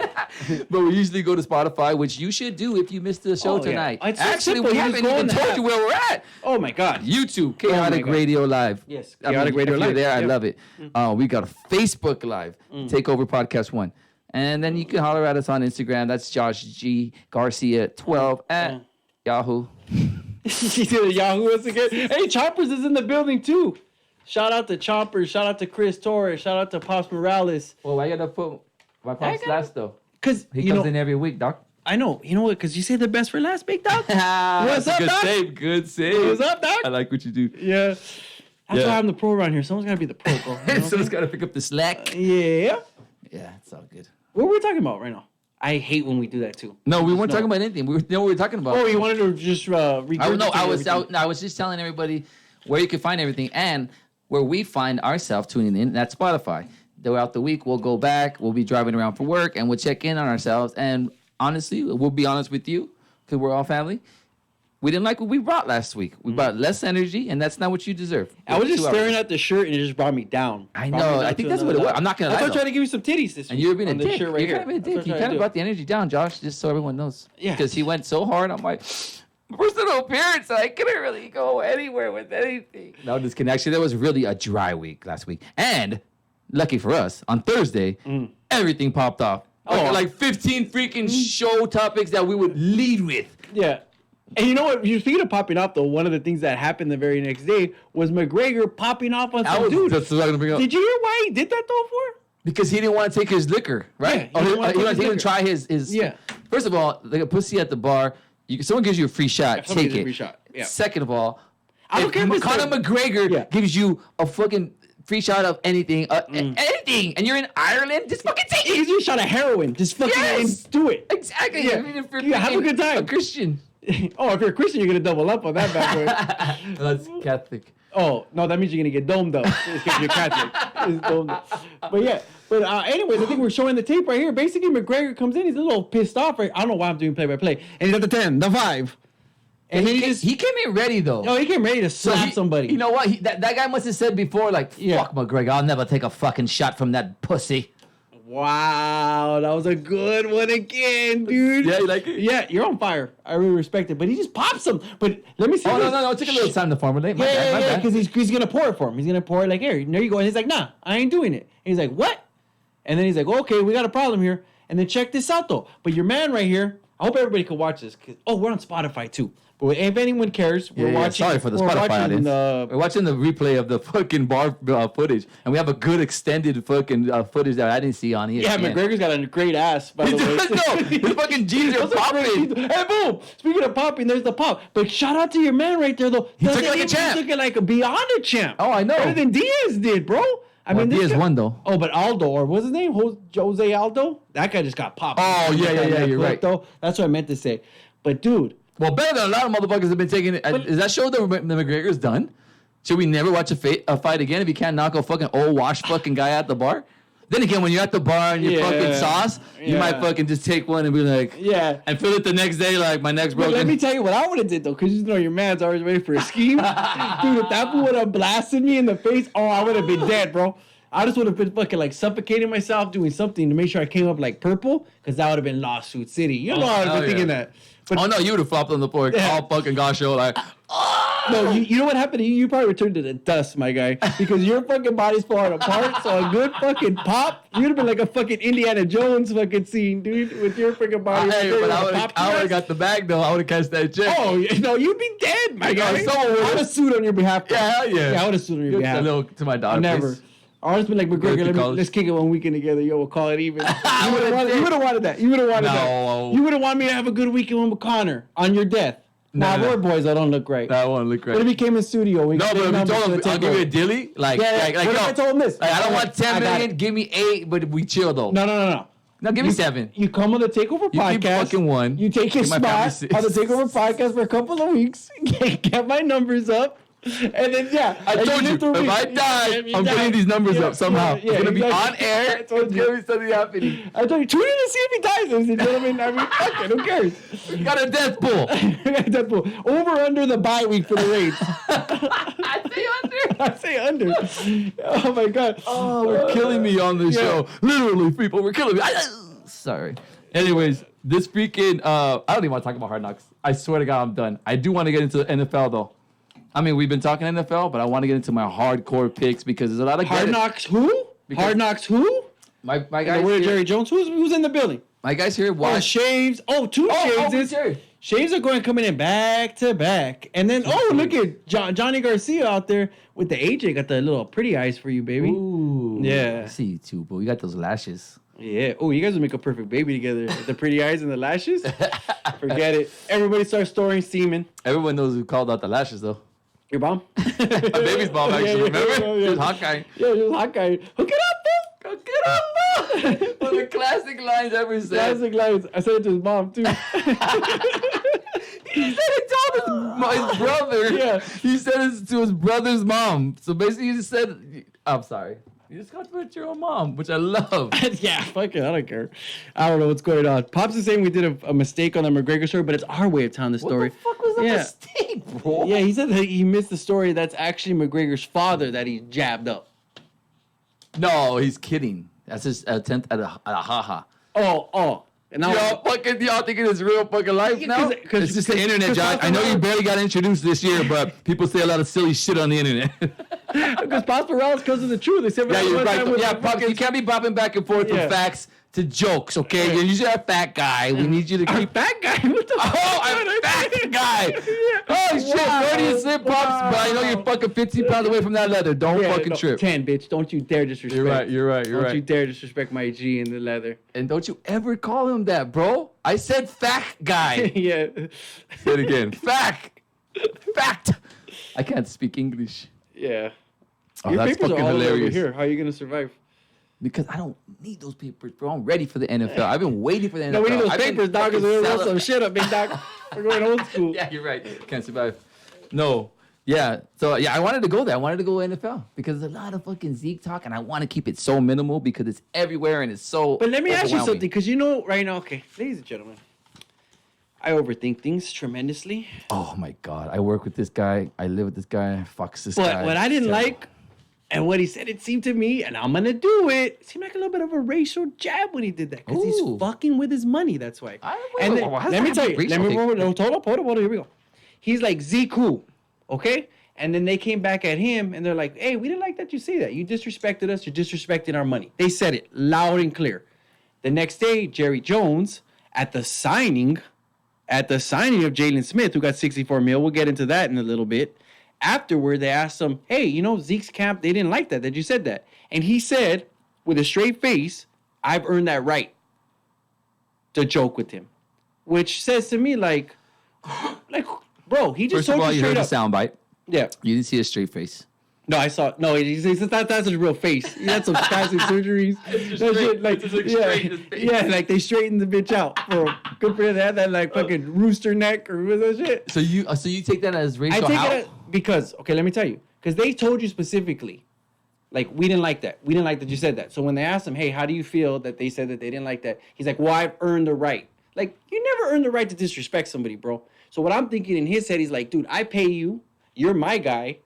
But we usually go to Spotify, which you should do if you missed the show tonight. It's actually, we haven't even told you where we're at. Oh my God! YouTube, Chaotic Radio Live. Yes, Chaotic Radio Live. If you're there, I love it. We got a Facebook Live, Takeover Podcast 1. And then you can holler at us on Instagram. That's Josh G. Garcia 12 at Yahoo. He did Yahoo once again. Hey, Choppers is in the building too. Shout out to Choppers. Shout out to Chris Torres. Shout out to Pops Morales. Well, why you gotta put my Pops last though? Because he comes in every week, Doc. I know. You know what? Because you say the best for last, Big Doc. What's up, Doc? Good save. What's up, Doc? I like what you do. Yeah. That's why I'm the pro around here. Someone's got to be the pro, bro. You know Someone's got to pick up the slack. Yeah. Yeah, it's all good. What were we talking about right now? I hate when we do that too. No, we weren't talking about anything. We were talking about. Oh, you wanted to just regurgitate I was just telling everybody where you can find everything. And where we find ourselves tuning in. That's Spotify. Throughout the week, we'll go back. We'll be driving around for work, and we'll check in on ourselves. And honestly, we'll be honest with you, because we're all family. We didn't like what we brought last week. We brought less energy, and that's not what you deserve. I was just staring at the shirt, and it just brought me down. I know. I think that's what it was. I'm not going to lie. I was trying to give you some titties this week. And you were being a on this dick. shirt right You're here. kind of a dick. That's You what I'm kind of trying brought the energy down, Josh, just so everyone knows. Yeah. Because he went so hard. I'm like, personal appearance. I couldn't really go anywhere with anything. No, just kidding. Actually, that was really a dry week last week. And lucky for us, on Thursday, everything popped off. Like 15 freaking show topics that we would lead with. Yeah. And you know what? You're speaking of popping off, though. One of the things that happened the very next day was McGregor popping off on some dude. That's what I'm gonna bring up. Did you hear why he did that though? For? Because he didn't want to take his liquor, right? Yeah, he didn't He didn't try his. Yeah. First of all, like a pussy at the bar. Someone gives you a free shot, somebody take gives it. a free shot, yeah. Second of all, I don't care if it's Conor the- McGregor gives you a fucking free shot of anything, anything, and you're in Ireland, just fucking take He it. gives you a shot of heroin. Just fucking Yes! do it. Exactly. Yeah. I mean, if you're Yeah, have a freaking good time. A Christian. Oh, if you're a Christian, you're gonna double up on that bad boy. That's Catholic. Oh no, that means you're gonna get domed up if you're Catholic. It's domed up. But yeah, anyways, I think we're showing the tape right here. Basically, McGregor comes in, he's a little pissed off. Right? I don't know why I'm doing play-by-play, and he's at the 10, the 5, and then He came in ready though. he came ready to So slap somebody. You know what? That guy must have said before, like, Yeah. fuck McGregor, I'll never take a fucking shot from that pussy. Wow, that was a good one again, dude. Yeah, you like it? Yeah, you're on fire. I really respect it, but he just pops him. But let me see. Oh, this. no. It took a little time to formulate. My Yeah, bad. because he's gonna pour it for him. He's gonna pour it like, here, there you go. And he's like, nah, I ain't doing it. And he's like, what? And then he's like, okay, we got a problem here. And then check this out though. But your man right here, I hope everybody can watch this. We're on Spotify too. But if anyone cares, we're watching. Sorry for the we're Spotify watching, audience. We're watching the replay of the fucking bar footage, and we have a good extended fucking footage that I didn't see on ESPN. Yeah, McGregor's got a great ass, by He the way. does, no. His fucking jeans are popping. Hey, boom! Speaking of popping, there's the pop. But shout out to your man right there, though. He took it like a champ. He took it like a beyond a champ. Oh, I know. Better than Diaz did, bro. I mean, this Diaz guy- won, though. Oh, but Aldo, or what's his name? Jose Aldo? That guy just got popped. Oh, yeah, you're right. Though. That's what I meant to say. But, dude. Well, better than a lot of motherfuckers have been taking it. Does that show that the McGregor's done? Should we never watch a fight again if you can't knock a fucking old washed fucking guy at the bar? Then again, when you're at the bar and you're fucking sauce, you might fucking just take one and be like, and feel it the next day like my neck's broken. But let me tell you what I would have did though, because you know your man's always ready for a scheme. Dude, if that fool would have blasted me in the face, I would have been dead, bro. I just would have been fucking like suffocating myself, doing something to make sure I came up like purple, because that would have been lawsuit city. You know I would have been thinking that. But, oh no, you would have flopped on the floor all fucking gosh show like. No, you know what happened to you? You probably returned to the dust, my guy, because your fucking body's falling apart. So a good fucking pop, you'd have been like a fucking Indiana Jones fucking scene, dude, with your freaking body. Hey, but I would have got the bag though. I would have catched that check. Oh no, you'd be dead, my guy. someone would've- I would have sued on your behalf. Yeah, hell yeah. Yeah, I would have sued on your behalf. A little to my daughter. Never. Please. I would have been like, McGregor, let's kick it one weekend together. Yo, we'll call it even. You would have wanted that. You would have wanted that. You would have wanted me to have a good weekend with Connor on your death. We're boys. I don't look right. That won't look right. What if he came in studio? No, but if you told him, I'll give you a dilly. Like, what if I told him this? Like, I don't want 10 million. Give me 8, but we chill though. No. No, give me 7. You come on the Takeover You podcast. keep fucking 1. You take his Give my spot family on the 6. Takeover podcast for a couple of weeks. Get my numbers up. And then, I told you, if I die, I'm getting these numbers up somehow. It's going to be on air. It's going to be something happening. I told you, tune in to see if he dies, ladies and gentlemen. I mean, fuck it, who cares? You got a death pool. Deadpool. Over under the bye week for the Raids. I say under. Oh my god. Oh, we're killing me on this show. Literally, people, we're killing me. Sorry. Anyways, this freaking, I don't even want to talk about Hard Knocks. I swear to God, I'm done. I do want to get into the NFL, though. I mean, we've been talking NFL, but I want to get into my hardcore picks because there's a lot of Hard Knocks who? Hard Knocks who? My guys Where here. Jerry Jones? Who's in the building? My guys here Oh, watch. Shaves. Oh, two Shaves. Shaves are going to come in back to back. And then, look at Johnny Garcia out there with the AJ. Got the little pretty eyes for you, baby. Ooh. Yeah. I see you too, bro. You got those lashes. Yeah. Oh, you guys will make a perfect baby together. With the pretty eyes and the lashes. Forget it. Everybody starts storing semen. Everyone knows who called out the lashes, though. Your mom? A baby's mom, actually. Remember? She was Hawkeye. Yeah, she was Hawkeye. Hook it up, bro. Hook it up, bro. One of the classic lines ever said. Classic lines. I said it to his mom, too. He said he told his brother. Yeah. He said it to his brother's mom. So basically, he just said, "I'm sorry." You just got to put your own mom, which I love. Yeah, fuck it. I don't care. I don't know what's going on. Pops is saying we did a mistake on the McGregor story, but it's our way of telling the story. What the fuck was the mistake, bro? Yeah, he said that he missed the story. That's actually McGregor's father that he jabbed up. No, he's kidding. That's his attempt at a haha. Oh. And now Y'all thinking it's real fucking life now? It's just the internet, John. I know you barely got introduced this year, but people say a lot of silly shit on the internet. because Pops Morales comes to the truth. They said Yeah, you're right. Yeah, Pops, you can't be bopping back and forth from facts to jokes, okay? You're usually a fat guy. We need you to keep... fat guy? What the Oh, I'm fat guy! Oh, shit. Where do you sit, Pops? But I know you're fucking 15 pounds away from that leather. Don't fucking trip. 10, bitch. Don't you dare disrespect. You're right. Don't you dare disrespect my G in the leather. And don't you ever call him that, bro. I said fat guy. Yeah. Say it again. Fact. I can't speak English. Yeah. Oh, Your that's papers fucking are all over hilarious. here. How are you going to survive? Because I don't need those papers, bro. I'm ready for the NFL. I've been waiting for the NFL. No, we need those I've been papers, dog, because fucking we're going to some shit up, big dog. We're going old school. Yeah, you're right. Can't survive. No. Yeah. So, yeah, I wanted to go there. I wanted to go NFL because there's a lot of fucking Zeke talk, and I want to keep it so minimal because it's everywhere and it's so But let me ask you overwhelming. something, because you know right now, okay, ladies and gentlemen, I overthink things tremendously. Oh, my God. I work with this guy. I live with this guy. Fucks this guy. But what I didn't like, and what he said, it seemed to me, and I'm going to do it seemed like a little bit of a racial jab when he did that. Because he's Ooh. fucking with his money, that's why. Wait, why does let me that tell have you, racial hold on, here we go. He's like, Zeke who? Okay? And then they came back at him, and they're like, hey, we didn't like that you say that. You disrespected us. You're disrespecting our money. They said it loud and clear. The next day, Jerry Jones, at the signing of Jalen Smith, who got $64 million, we'll get into that in a little bit. Afterward, they asked him, hey, you know, Zeke's camp, they didn't like that you said that. And he said, with a straight face, I've earned that right to joke with him. Which says to me, like, bro, he just First of told all, you you heard straight the up. soundbite. Yeah. You didn't see a straight face. No, I saw. No, he said that's his real face. He had some plastic surgeries. That shit, like, yeah, like they straightened the bitch out for him. Good for him. They had that like fucking rooster neck or what was that shit. So you take that as racial? I take how? it because let me tell you, because they told you specifically, like we didn't like that. We didn't like that you said that. So when they asked him, hey, how do you feel that they said that they didn't like that? He's like, well, I've earned the right. Like you never earned the right to disrespect somebody, bro. So what I'm thinking in his head, he's like, dude, I pay you. You're my guy.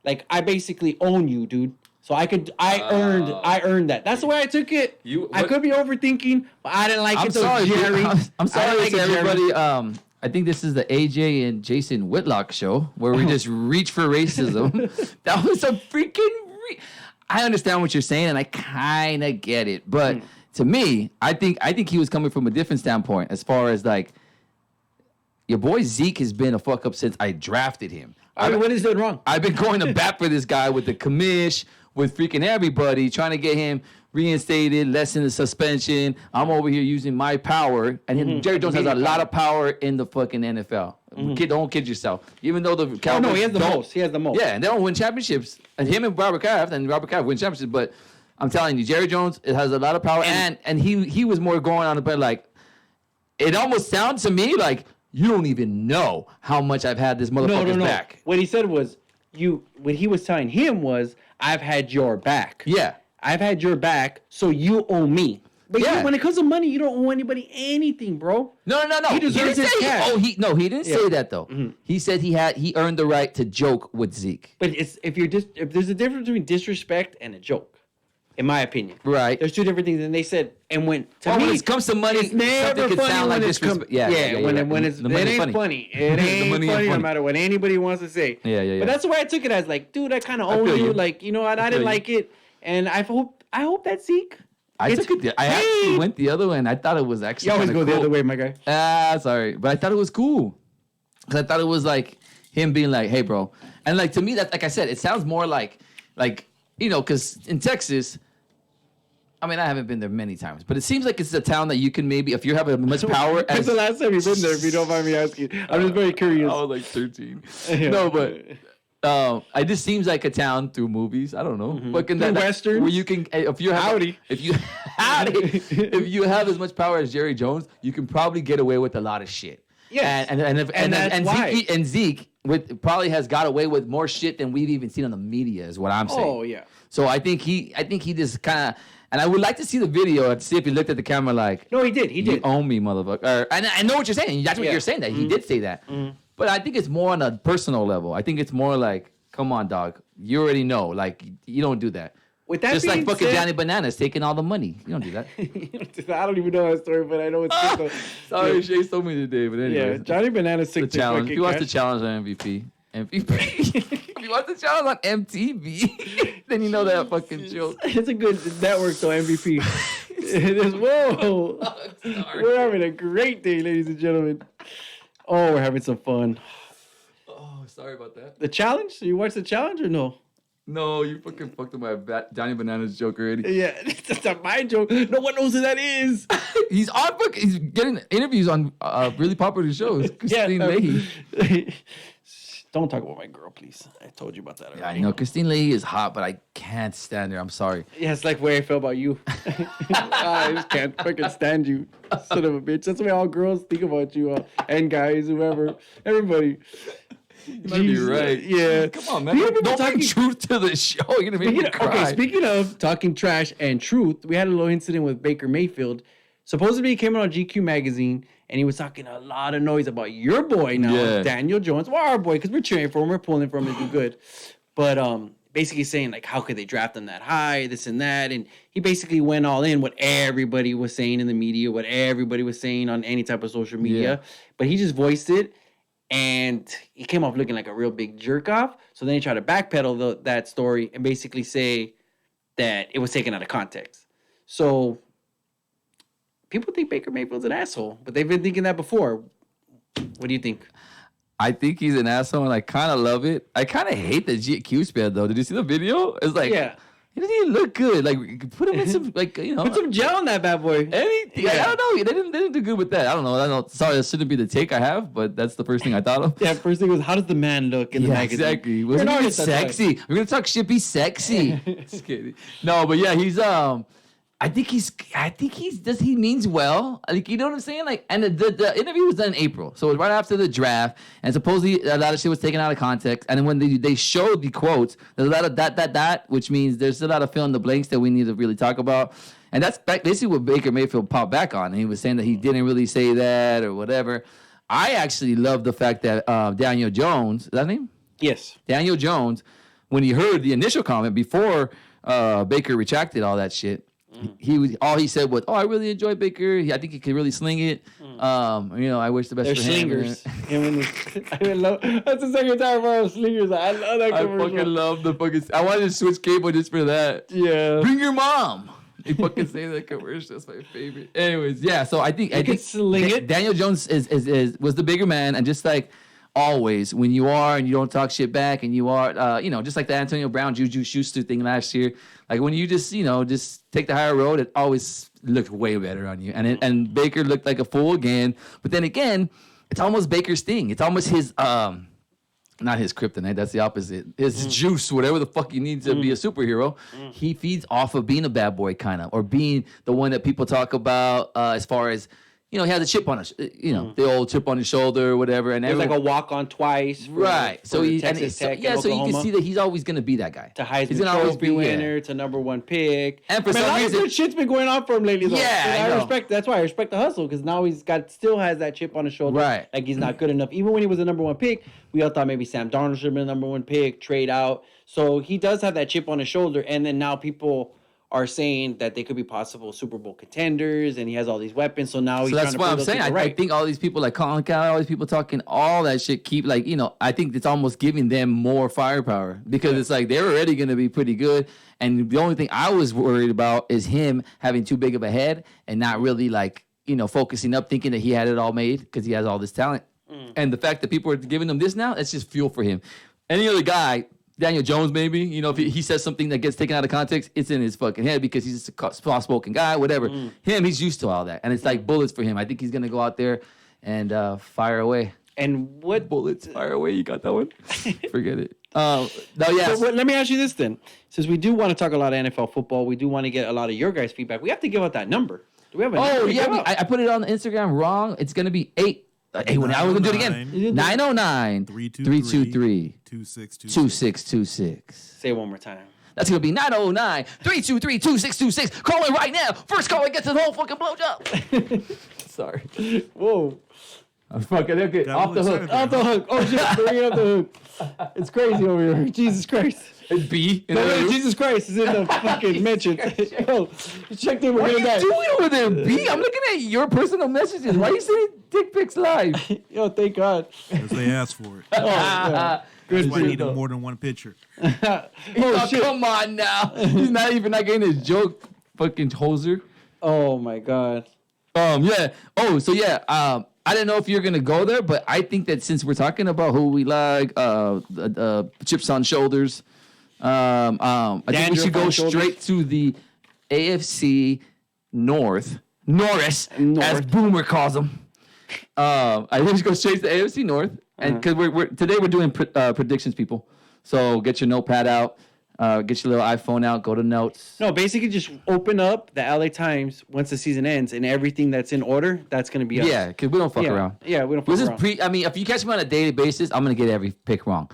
Like I basically own you, dude. So I earned that. That's the way I took it. I could be overthinking, but I didn't like it. Sorry, Jerry. I'm sorry like to it, Jerry. everybody. I think this is the AJ and Jason Whitlock show where we just reach for racism. That was a freaking. I understand what you're saying, and I kind of get it, but to me, I think he was coming from a different standpoint as far as like. Your boy Zeke has been a fuck up since I drafted him. What is it wrong? I've been going to bat for this guy with the commish, with freaking everybody, trying to get him reinstated, lessen the suspension. I'm over here using my power. And Jerry Jones has a lot of power in the fucking NFL. Don't kid yourself. Even though the Cowboys no, he has the most. He has the most. Yeah, and they don't win championships. And him and Robert Kraft win championships. But I'm telling you, Jerry Jones has a lot of power. And he was more going on about like, it almost sounds to me like, you don't even know how much I've had this motherfucker's back. What he said was, what he was telling him was, I've had your back. Yeah. I've had your back, so you owe me. But Yeah. when it comes to money, you don't owe anybody anything, bro. No. He deserves his cash. He didn't say that though. He said he earned the right to joke with Zeke. But if there's a difference between disrespect and a joke, in my opinion. Right. There's two different things, and they said, and when when it comes to money, it's never something could funny sound like when it's disrespect. when it's the money it is ain't funny. It The ain't money ain't funny no funny. matter what anybody wants to say. Yeah. But that's the way I took it as, like, dude, I kind of I own feel you. you. Like, you know, and I feel didn't you. like it, and I hope that Zeke. I actually went the other way, and I thought it was actually. You always kinda go the cool. other way, my guy. Sorry, but I thought it was cool because I thought it was like him being like, "Hey, bro," and like to me, that like I said, it sounds more like because in Texas. I mean, I haven't been there many times, but it seems like it's a town that you can maybe, if you have as much power When's as... the last time you've been there, if you don't mind me asking? I'm just very curious. I was like 13. No, but it just seems like a town through movies. I don't know. But Westerns? where you can, if you have, if you have as much power as Jerry Jones, you can probably get away with a lot of shit. Yes. And that's why. Zeke probably has got away with more shit than we've even seen on the media, is what I'm saying. Oh, yeah. So I think he just kind of, and I would like to see the video to see if he looked at the camera like, No, he did. He "You did. own me, motherfucker." And I know what you're saying. That's what Yeah. you're saying. That he did say that. But I think it's more on a personal level. I think it's more like, "Come on, dog. You already know. Like, you don't do that." With that Just like being fucking said- Johnny Bananas taking all the money. You don't do that. I don't even know that story, but I know it's good. though. Sorry, Shay told me today, but Yeah, anyway. Johnny Bananas The took challenge. If you watch the cash. challenge on MVP. If you watch the challenge on MTV, then you know that fucking joke. It's a good network, though, MVP. It is. Whoa. We're having a great day, ladies and gentlemen. Oh, we're having some fun. Oh, sorry about that. The challenge? You watch the challenge or no? No, you fucking fucked up my Johnny Bananas joke already. Yeah, it's not my joke. No one knows who that is. He's on. He's getting interviews on really popular shows. Christine Leahy. Don't talk about my girl, please. I told you about that already. Yeah, I know Christine Leahy is hot, but I can't stand her. I'm sorry. Yeah, it's like the way I feel about you. I just can't fucking stand you, son of a bitch. That's the way all girls think about you, and guys, whoever, everybody. You might be right. Yeah. Come on, man. Speaking of Don't bring talking- truth to the show. You're gonna make me cry. Speaking of talking trash and truth, we had a little incident with Baker Mayfield. Supposedly he came out on GQ magazine and he was talking a lot of noise about your boy now, Yeah. Daniel Jones. Well, our boy, because we're cheering for him, we're pulling for him to do good. But basically saying like, how could they draft him that high, this and that, and he basically went all in what everybody was saying in the media, what everybody was saying on any type of social media. Yeah. But he just voiced it. And he came off looking like a real big jerk off. So then he tried to backpedal that story and basically say that it was taken out of context. So people think Baker Mayfield's an asshole, but they've been thinking that before. What do you think? I think he's an asshole, and I kind of love it. I kind of hate the GQ spread, though. Did you see the video? It's like, Yeah. he doesn't even look good. Like, put him in some, like, you know. Put some gel on that bad boy. Anything. Yeah. I don't know. They didn't do good with that. I don't know. Sorry, that shouldn't be the take I have, but that's the first thing I thought of. Yeah, first thing was, how does the man look in the magazine? Exactly. You're Wasn't an even artist, that's why. sexy. We're gonna talk shit. Be sexy. Just kidding. No, but yeah, he's I think he means well. Like, you know what I'm saying? Like, and the interview was done in April, so it was right after the draft, and supposedly a lot of shit was taken out of context. And then when they showed the quotes, there's a lot of that, which means there's a lot of fill in the blanks that we need to really talk about. And that's basically what Baker Mayfield popped back on. And he was saying that he didn't really say that or whatever. I actually love the fact that Daniel Jones, is that his name? Yes. Daniel Jones, when he heard the initial comment before Baker retracted all that shit, he said was, "Oh, I really enjoy Baker. I think he could really sling it. I wish the best They're for him." slingers. That's the second time I was slingers. I love that I commercial. fucking love the fucking. I wanted to switch cable just for that. Yeah. Bring your mom. They fucking say that commercial. That's my favorite. Anyways, yeah. So I think can sling it. Daniel Jones was the bigger man, and just like always, when you are and you don't talk shit back, and you are, just like the Antonio Brown Juju Schuster thing last year. Like when you just take the higher road, it always looked way better on you. And Baker looked like a fool again. But then again, it's almost Baker's thing. It's almost his not his kryptonite. That's the opposite. His juice, whatever the fuck you need to be a superhero. He feeds off of being a bad boy, kind of, or being the one that people talk about as far as, he has a chip on his, the old chip on his shoulder or whatever. And It was like everyone- a walk-on twice. right. So he, and Texas Tech so you can Oklahoma. see that he's always going to be that guy. To He's Heisman gonna always Trophy be winner, to number one pick. And for a some lot reason- of good shit's been going on for him lately, though. Yeah, And I know. respect. That's why I respect the hustle, because now still has that chip on his shoulder. Right. Like he's not good enough. Even when he was the number one pick, we all thought maybe Sam Darnold should have been the number one pick, trade out. So he does have that chip on his shoulder, and then now people are saying that they could be possible Super Bowl contenders, and he has all these weapons. So now he's So trying that's to what prove I'm those saying. things I, are right. I think all these people like Colin Cowherd, all these people talking all that shit keep I think it's almost giving them more firepower because it's like they're already going to be pretty good. And the only thing I was worried about is him having too big of a head and not really focusing up, thinking that he had it all made because he has all this talent. And the fact that people are giving him this now, it's just fuel for him. Any other guy, Daniel Jones, maybe, if he says something that gets taken out of context, it's in his fucking head because he's just a soft-spoken guy, whatever. Him, he's used to all that. And it's like bullets for him. I think he's going to go out there and fire away. And what Bullets, fire away. You got that one? Forget it. No, yeah. So let me ask you this then. Since we do want to talk a lot of NFL football, we do want to get a lot of your guys' feedback. We have to give out that number. Do we have a number? Oh, to yeah. give out? I put it on Instagram wrong. It's going to be 8. Hey, when I was gonna do it again. 909 323 2626. Say it one more time. That's going to be 909-323-2626. Call in right now. First call, it gets the whole fucking blowjob. Sorry. Whoa. I'm fucking okay. Off the hook. Off the hook. Oh, shit. Bring up the hook. It's crazy over here. Jesus Christ. It's B. No, Jesus Christ is in the fucking mentions. Yo, check them. What are you doing over there, B? I'm looking at your personal messages. Why are you sending dick pics live? Yo, thank God. Because they asked for it. Oh, yeah. That's why I needed more than one picture. Oh, shit. Come on now. He's not even not getting his joke, fucking hoser. Oh, my God. Yeah. Oh, so yeah. I didn't know if you're gonna go there, but I think that since we're talking about who we like, chips on shoulders, I think we should go straight to the AFC North, Norris, as Boomer calls them. I think we should go straight to the AFC North, and because today we're doing predictions, people. So get your notepad out. Get your little iPhone out, go to notes. No, basically just open up the LA Times once the season ends, and everything that's in order, that's going to be us. Yeah, because we don't fuck around. Yeah, we don't fuck around. If you catch me on a daily basis, I'm going to get every pick wrong.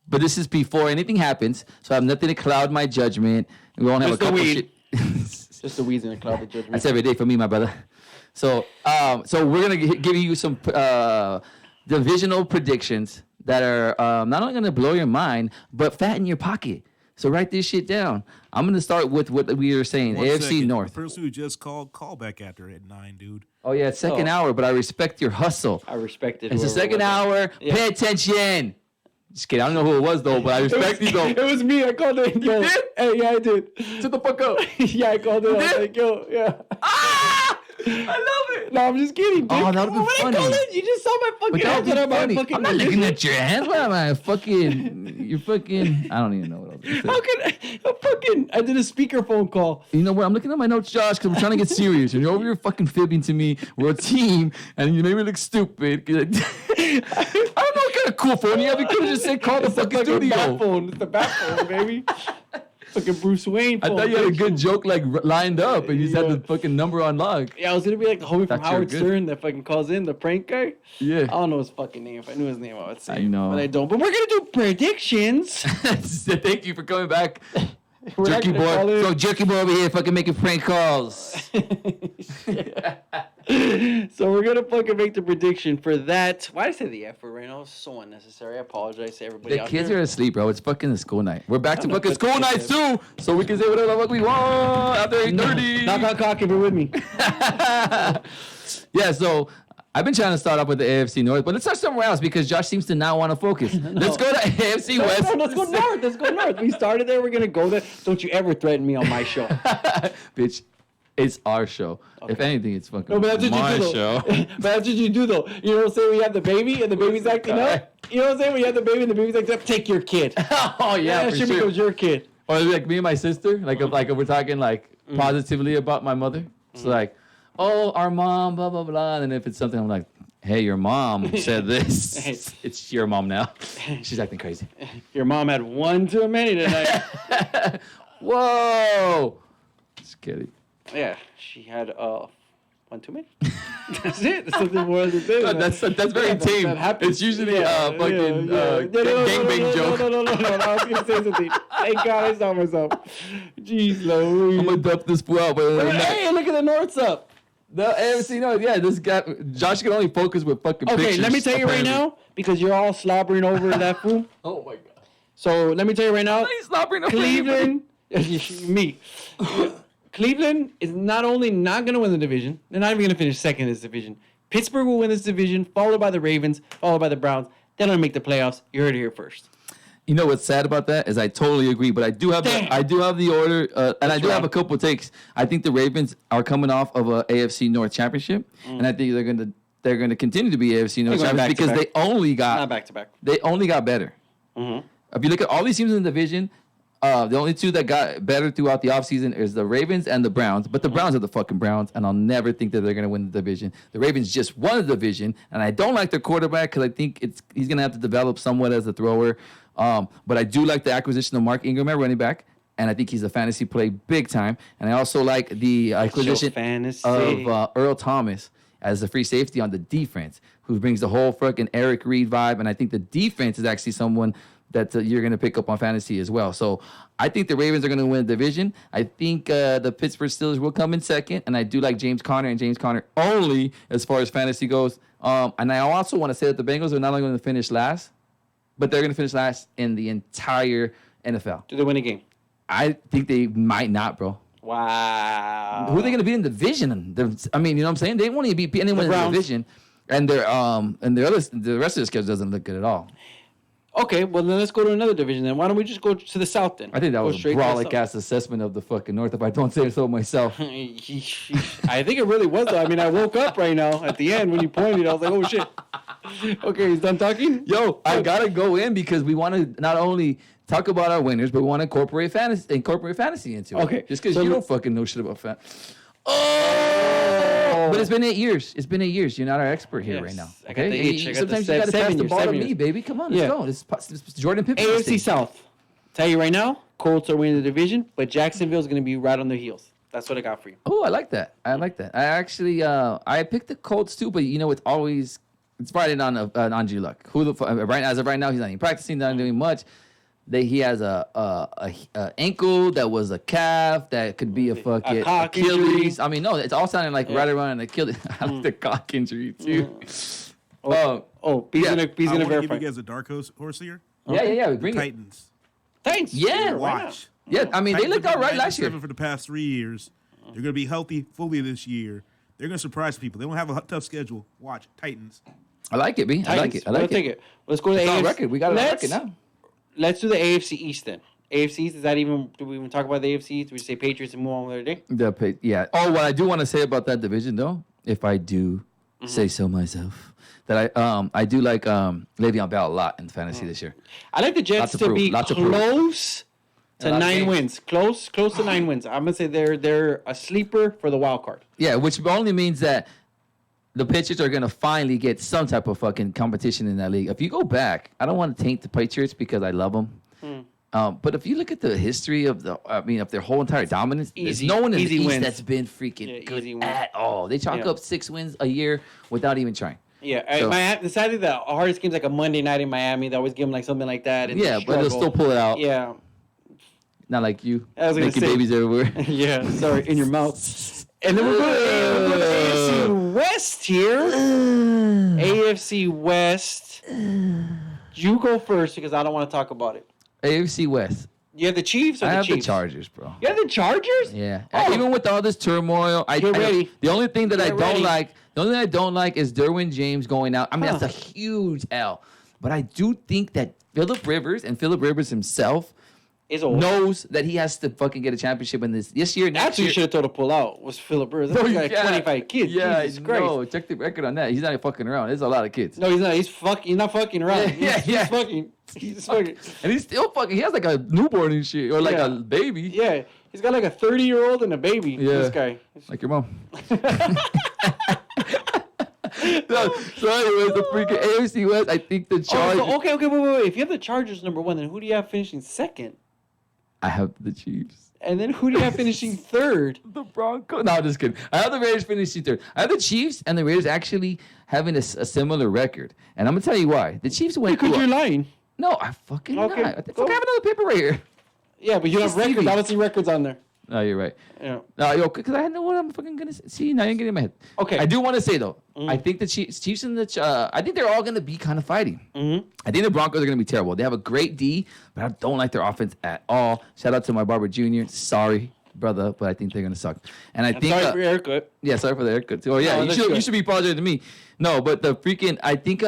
But this is before anything happens, so I have nothing to cloud my judgment. We won't have Just a couple weed. shit. Just the weeds in the cloud of judgment. That's every day for me, my brother. So we're going to give you some divisional predictions that are not only going to blow your mind, but fatten your pocket. So write this shit down. I'm going to start with what we were saying, AFC second. North. The person who just called, call back after at 9, dude. Oh, yeah, it's second hour, but I respect your hustle. I respect it. It's the second hour. Yeah. Pay attention. Just kidding. I don't know who it was, though, but I respect you, though. It was me. I called it. You did? Hey, yeah, I did. Shut the fuck up. Yeah, I called it. I was like, yo, yeah. Ah! I love it. No, I'm just kidding, dude. Oh, that would be funny. I called it, you just saw my fucking hands. I'm not looking at your hands. What am I you're fucking, I don't even know what I was going to say. How can I did a speakerphone call. You know what? I'm looking at my notes, Josh, because we're trying to get serious. And you're over here fucking fibbing to me. We're a team, and you made me look stupid. I don't know what kind of cool phone you have. You could have just said call the fucking studio. Bat phone. It's the bat phone, baby. Fucking Bruce Wayne phone. I thought you had a good joke like lined up, and you just had the fucking number on log. Yeah, I was gonna be like the homie from Howard Stern that fucking calls in, the prank guy. Yeah. I don't know his fucking name. If I knew his name, I would say. I know. But I don't. But we're gonna do predictions. Thank you for coming back. Jerky boy. So Jerky boy over here fucking making prank calls. So we're gonna fucking make the prediction for that. Why did I say the F word right now? It's so unnecessary. I apologize to everybody The out kids there. are asleep, bro. It's fucking the school night. We're back to fucking school nights too, so we can say whatever the fuck we want after 8:30. Knock on cock if you're with me. Yeah, so I've been trying to start off with the AFC North, but let's start somewhere else because Josh seems to not want to focus. Let's go to AFC West. No, let's go north. Let's go north. We started there. We're gonna go there. Don't you ever threaten me on my show. Bitch, it's our show. Okay. If anything, it's fucking no, but that's what my you do, show. But that's what you do, though. You know what I'm saying? We have the baby and the baby's acting up. You know what I'm saying? We have the baby and the baby's acting up. Take your kid. Oh, yeah, for she sure. becomes your kid. Or like me and my sister, like if we're talking like positively about my mother. It's like, oh, our mom, blah, blah, blah. And if it's something, I'm like, hey, your mom said this. It's your mom now. She's acting crazy. Your mom had one too many tonight. Whoa. Just kidding. Yeah, she had one too many. That's it. That's something more than this. No, that's very tame. That happens. It's usually fucking gangbang joke. No. I was gonna say something. Thank God I saw myself. Jeez Louise. I'm gonna dump this fool out. But hey, look at the North's up. The AFC North, yeah, this guy, Josh can only focus with fucking pictures. Okay, let me tell you right now, because you're all slobbering over that fool. Oh my God. So let me tell you right now, He's slobbering over Cleveland, me. Cleveland is not only not going to win the division, they're not even going to finish second in this division. Pittsburgh will win this division, followed by the Ravens, followed by the Browns. They're going to make the playoffs. You heard it here first. You know what's sad about that is I totally agree, but I do have the order, and I do have a couple of takes. I think the Ravens are coming off of a AFC North championship, and I think they're going to continue to be AFC North champions because they only got not back to back. They only got better. Mm-hmm. If you look at all these teams in the division, the only two that got better throughout the offseason is the Ravens and the Browns. But the Browns are the fucking Browns, and I'll never think that they're going to win the division. The Ravens just won the division, and I don't like their quarterback because I think he's going to have to develop somewhat as a thrower. But I do like the acquisition of Mark Ingram at running back, and I think he's a fantasy play big time. And I also like the acquisition of Earl Thomas. as a free safety on the defense, who brings the whole fucking Eric Reed vibe. And I think the defense is actually someone that you're going to pick up on fantasy as well. So I think the Ravens are going to win the division. I think the Pittsburgh Steelers will come in second. And I do like James Conner and James Conner only as far as fantasy goes. And I also want to say that the Bengals are not only going to finish last, but they're going to finish last in the entire NFL. Do they win a game? I think they might not, bro. Wow. Who are they going to beat in the division? I mean, you know what I'm saying? They won't even beat anyone in the division. And the rest of the schedule doesn't look good at all. Okay, well then let's go to another division then. Why don't we just go to the South then? I think that was a brolic ass assessment of the fucking North, if I don't say so myself. I think it really was though. I mean, I woke up right now at the end when you pointed. I was like, oh shit. Okay, he's done talking? Yo, I gotta go in because we want to not only talk about our winners, but we want to incorporate fantasy into it. Okay. Just because you don't fucking know shit about fantasy. Oh! But it's been 8 years. It's been 8 years. You're not our expert here right now. I got the itch. I got Sometimes the you got to pass 7 the years. ball to 7 me, years. baby. Come on, let's go. This is Jordan Pippen. AFC South. Tell you right now, Colts are winning the division, but Jacksonville's going to be right on their heels. That's what I got for you. Oh, I like that. I I actually, I picked the Colts too, but you know, it's riding on G Luck. As of right now, he's not even practicing, not doing much. He has a ankle that was a calf that could be a fucking Achilles. I mean, no, it's all sounding like right around an Achilles. I like the cock injury too. He's gonna verify. Give you guys a dark horse here. Yeah. Bring it. Titans. Thanks. Yeah, Watch. Yeah, I mean, they looked all right last year. For the past 3 years, they're going to be healthy fully this year. They're going to surprise people. They don't have a tough schedule. Watch Titans. I like it, B. I like it. We'll take it. Let's go to the It's on AFC. record. We got it on record now. Let's do the AFC East then. AFC East, do we even talk about the AFC East? Do we say Patriots and move on with our day? Yeah. Oh, what I do want to say about that division, though, if I do say so myself, that I do like Le'Veon Bell a lot in fantasy this year. I like the Jets to be close to 9 wins. Close to 9 wins. I'm gonna say they're a sleeper for the wild card. Yeah, which only means that the Patriots are gonna finally get some type of fucking competition in that league. If you go back, I don't want to taint the Patriots because I love them. But if you look at the history of their whole entire dominance, there's no one in the East that's been freaking good at all. They chalk up 6 wins a year without even trying. Yeah, So, sadly, the hardest game's like a Monday night in Miami. They always give them like something like that. And yeah, but they'll still pull it out. Yeah. Not like you. I was gonna making say, babies everywhere. Yeah, sorry, in your mouth. And then we're going to AFC West here. AFC West. You go first because I don't want to talk about it. AFC West. You have the Chiefs or I the have Chiefs? the Chargers, bro. You have the Chargers? Yeah. Oh. Even with all this turmoil, the only thing that I don't like is Derwin James going out. I mean, that's a huge L. But I do think that Phillip Rivers himself knows that he has to fucking get a championship in this year. That's who you should have told to pull out was Phillip Rivers. That guy got 25 kids. Yeah, Jesus Christ. no, check the record on that. He's not even fucking around. There's a lot of kids. No, he's not. He's not fucking around. Yeah. He's fucking. And he's still fucking. He has like a newborn and shit, or like a baby. Yeah, he's got like a 30-year-old and a baby. Yeah. This guy. Like your mom. So anyways, the freaking AFC West, I think the Chargers. Okay, wait. If you have the Chargers number 1, then who do you have finishing second? I have the Chiefs. And then who do you have finishing third? The Broncos. No, I'm just kidding. I have the Raiders finishing third. I have the Chiefs and the Raiders actually having a similar record. And I'm going to tell you why. The Chiefs went Because you're lying. No, I fucking not. I have Go. another paper right here. Yeah, but you don't have records. I don't see records on there. No, you're right. Yeah. No, because I know what I'm fucking gonna see. Now you're getting in my head. Okay. I do want to say though, I think the Chiefs and the I think they're all gonna be kind of fighting. I think the Broncos are gonna be terrible. They have a great D, but I don't like their offense at all. Shout out to my barber Jr. Sorry, brother, but I think they're gonna suck. And I think sorry for your haircut. Yeah, sorry for the haircut too. Oh yeah, No, you should be apologizing to me. No, but the freaking I think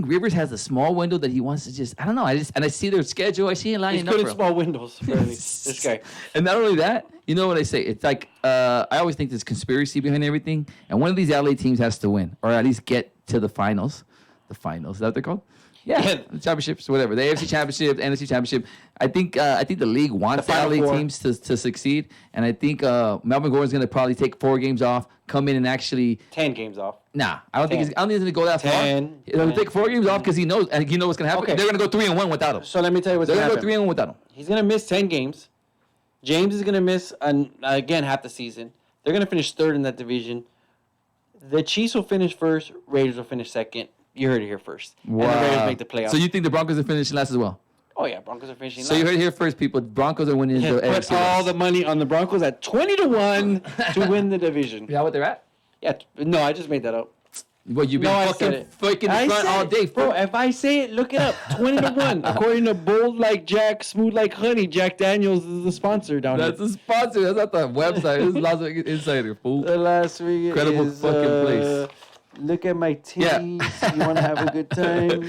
Rivers has a small window that he wants to just I don't know. I see their schedule. I see him lining He's up. good in small windows. Apparently, this guy. And not only that, you know what I say? It's like I always think there's conspiracy behind everything, and one of these LA teams has to win, or at least get to the finals. The finals, is that what they're called? Yeah, the championships, whatever. The AFC championship, the NFC championship. I think the league wants the LA teams to succeed, and I think Melvin Gordon's gonna probably take 4 games off, come in and actually 10 games off. Nah, I don't think he's gonna go that far. 10. He'll take 4 games off because he knows, and you know what's gonna happen. Okay. They're gonna go 3-1 without him. So let me tell you what's They're going to gonna happen. go 3-1 without him. He's going to miss 10 games. James is going to miss, again, half the season. They're going to finish third in that division. The Chiefs will finish first. Raiders will finish second. You heard it here first. Wow. And the Raiders make the playoffs. So you think the Broncos are finishing last as well? Oh yeah, Broncos are finishing. So you heard it here first, people. Broncos are winning the Put AFC all West. the money on the Broncos at 20-1 to win the division. Is that what they're at? Yeah, no, I just made that up. Well, you've been I fucking said it. faking the I front said all it. day, bro. If I say it, look it up. 20-1, according to Bold Like Jack, Smooth Like Honey. Jack Daniels is the sponsor down That's here. a sponsor. That's not the website. This is Las Vegas Insider, fool. The last week Incredible is, fucking place. Look at my Yeah. titties. You want to have a good time?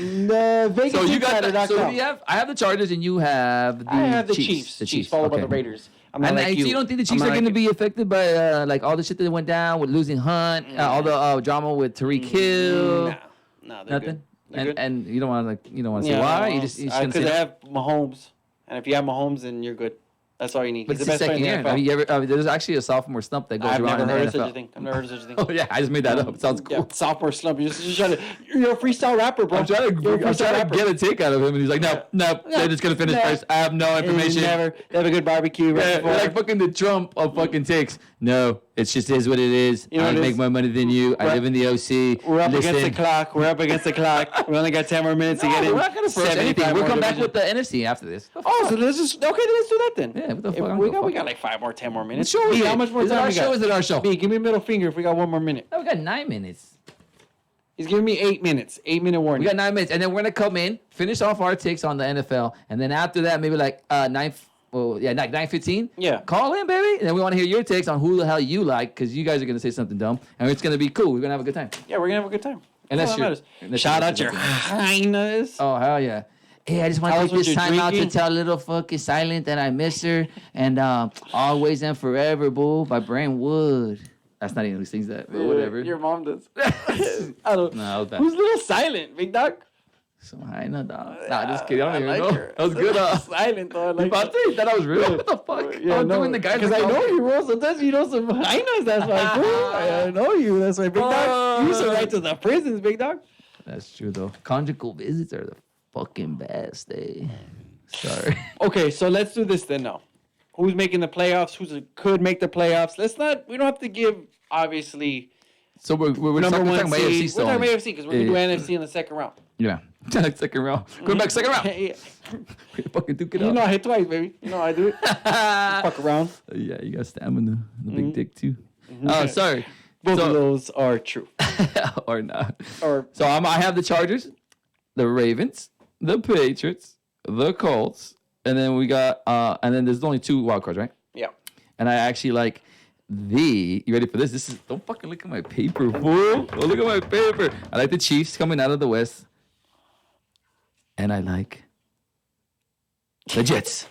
Vegas So you got Insider.com. so you have I have the Chargers and you have the I have the Chiefs. Chiefs. Followed by okay. the Raiders. I'm not And like so you don't think the Chiefs I'm are not going to like be affected by like all the shit that went down with losing Hunt, all the drama with Tariq Hill, No, they're nothing? good. They're good. And you don't want to say why? You just gonna because say they that? have Mahomes, and if you have Mahomes, then you're good. That's all you need. But He's it's the the best player second in the year. NFL. I mean, there's actually a sophomore slump that goes I've around never in heard the of such a NFL. thing. I've never heard of such a thing. Oh yeah, I just made that up. It sounds cool. Yeah, sophomore slump. You're just trying to. You're a freestyle rapper, bro. I'm trying You're a to freestyle get a take out of him, and he's like, no, they're just gonna finish No. first. I have no information. Never. They have a good barbecue. Right Yeah, before. we're like fucking the Trump of fucking takes. No, it just is what it is. You know I what it make is? more money than you. I We're- live in the OC. We're up against the Listen. clock. We're up against the clock. We only got 10 more minutes to get in. We're not gonna force anything. 75 We'll more come back division. with the NFC after this. Oh, so let's just okay. Then let's do that then. Yeah, what the If fuck, I don't we give a got fuck. like 5 more, 10 more minutes. What show is B, it? how much more Is it time our we show? got? Or is it our show? B, give me a middle finger if we got 1 more minute. No, we got 9 minutes. He's giving me 8 minutes. 8-minute warning. We got 9 minutes, and then we're gonna come in, finish off our takes on the NFL, and then after that, maybe like 9:15. Yeah. Call in, baby, and then we want to hear your takes on who the hell you like, because you guys are gonna say something dumb, and it's gonna be cool. We're gonna have a good time. Yeah, we're gonna have a good time. Unless That's all you're- that matters. unless Shout you're- out your highness. Oh hell yeah! Hey, I just want to Tell take us what this you're time out to drinking. tell little fucking Silent that I miss her, and always and forever, boo, by Brand Wood. That's not even who sings that, but whatever. Your mom does. I don't. No, that was bad. Who's little silent, big dog? So high no dog. Nah, just kidding. I don't even like know. her. That was good. Silent though. I like I her. think that was real. What the fuck? I was doing the guys because I know you, bro. Sometimes you know some highness. That's why, bro. I know you. That's why, big dog. You used to write to the prisons, big dog. That's true though. Conjugal visits are the fucking best. Sorry. Okay, so let's do this then now. Who's making the playoffs? Could make the playoffs? Let's not. We don't have to give obviously So we're number talking one about seed. AFC We're still. talking about only. AFC because we're gonna do NFC in the second round. Yeah. Second round. Going back second round. Yeah. Fucking duke it You up. know I hit twice, baby. You know I do it. Fuck around. Yeah, you got stamina. The big dick too. Oh, sorry. Both So- of those are true. or not. Or So I have the Chargers, the Ravens, the Patriots, the Colts, and then we got and then there's only 2 wild cards, right? yeah. And I actually like you ready for this? This is don't fucking look at my paper, fool. Don't look at my paper. I like the Chiefs coming out of the West. And I like the Jets.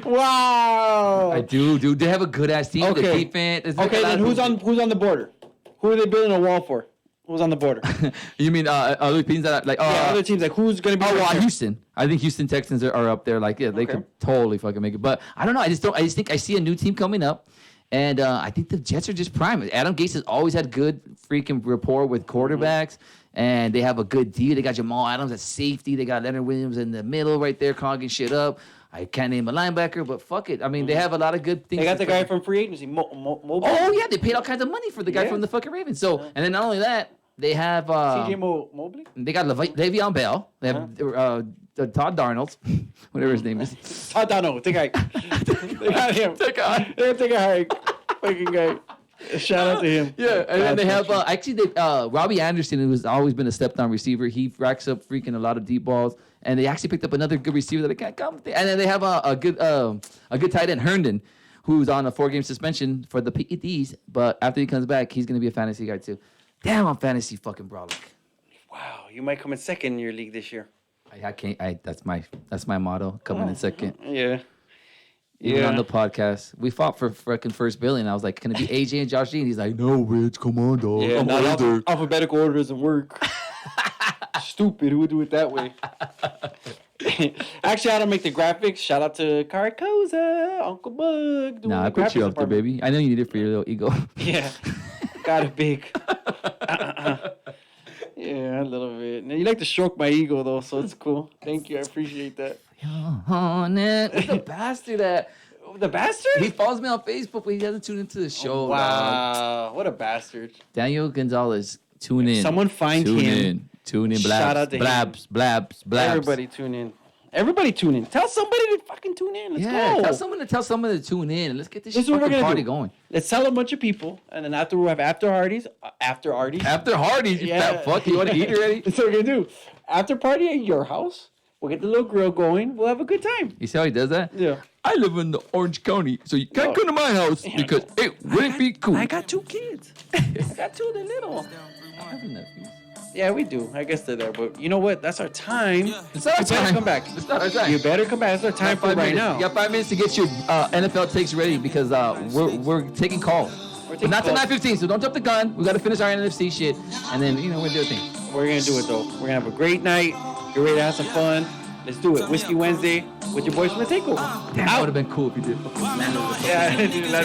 Wow. I do, dude. They have a good ass team. The Okay. defense. there's like Okay, a lot then of who's on the border? Who are they building a wall for? Who's on the border? You mean other teams that are like yeah, other teams like who's gonna be? Oh, right well, there? Houston. I think Houston Texans are up there. Like, yeah, they Okay. could totally fucking make it. But I don't know. I just think I see a new team coming up, and I think the Jets are just prime. Adam Gase has always had good freaking rapport with quarterbacks, and they have a good D. They got Jamal Adams at safety. They got Leonard Williams in the middle right there, clogging shit up. I can't name a linebacker, but fuck it. I mean, they have a lot of good things. They got to the guy fucking- from free agency, Mobile. Oh yeah, they paid all kinds of money for the guy Yeah. from the fucking Ravens. So, and then not only that, they have CJ Mobley. they got Le'Veon Bell. They have Todd Darnold, whatever his name is. Todd Dano, the guy. They got him. The guy. They take a hike. Fucking guy. Shout out to him. Yeah, and then they have Robbie Anderson, who has always been a step down receiver. He racks up freaking a lot of deep balls, and they actually picked up another good receiver that I can't come. And then they have a good tight end, Herndon, who's on a 4-game suspension for the PEDs. But after he comes back, he's gonna be a fantasy guy too. Damn, I'm fantasy fucking brolic. Wow, you might come in second in your league this year. I can't. That's my motto. Coming in second. Yeah. Even on the podcast, we fought for freaking first billing. I was like, "Can it be AJ and Josh G?" And he's like, "No, Rich, come on, dog. Yeah, I'm not older." alphabetical order doesn't work. Stupid. Who would do it that way? Actually, I don't make the graphics. Shout out to Caracosa, Uncle Bug. doing Nah, the I put you graphics up there, department. baby. I know you need it for your little ego. Yeah. Got it big. Yeah, a little bit. Now, you like to stroke my ego, though, so it's cool. Thank you. I appreciate that. On it. What's the bastard at? The bastard? He follows me on Facebook, but he doesn't tune into the show. Wow, Dog. what a bastard. Daniel Gonzalez, tune in. Someone find tune him. in. Tune in. Blabs. Shout out to him. Blabs. Everybody tune in. Everybody tune in. Tell somebody to fucking tune in. Let's go. Tell someone to tune in, and let's get this This is what we're fucking gonna party do. going. Let's tell a bunch of people, and then after we have after parties. After Hardee's, you fat fuck. You want to eat already? That's what we're gonna do. After party at your house. We'll get the little grill going. We'll have a good time. You see how he does that? Yeah. I live in the Orange County, so you can't come to my house because it wouldn't be cool. I got 2 kids. I got 2 they're little. I have nephews. Yeah, we do. I guess they're there. But you know what? That's our time. It's not our You better time. come back. It's not our time. You better come back. That's our time for right now. You got 5 minutes to get your NFL takes ready because we're taking calls. taking Not till calls. 9:15, so don't jump the gun. We got to finish our NFC shit, and then we'll do a thing. We're going to do it, though. We're going to have a great night. Get ready to have some fun. Let's do it. Whiskey Wednesday with your boys from the Takeover. Damn, that would have been cool if you did. Yeah.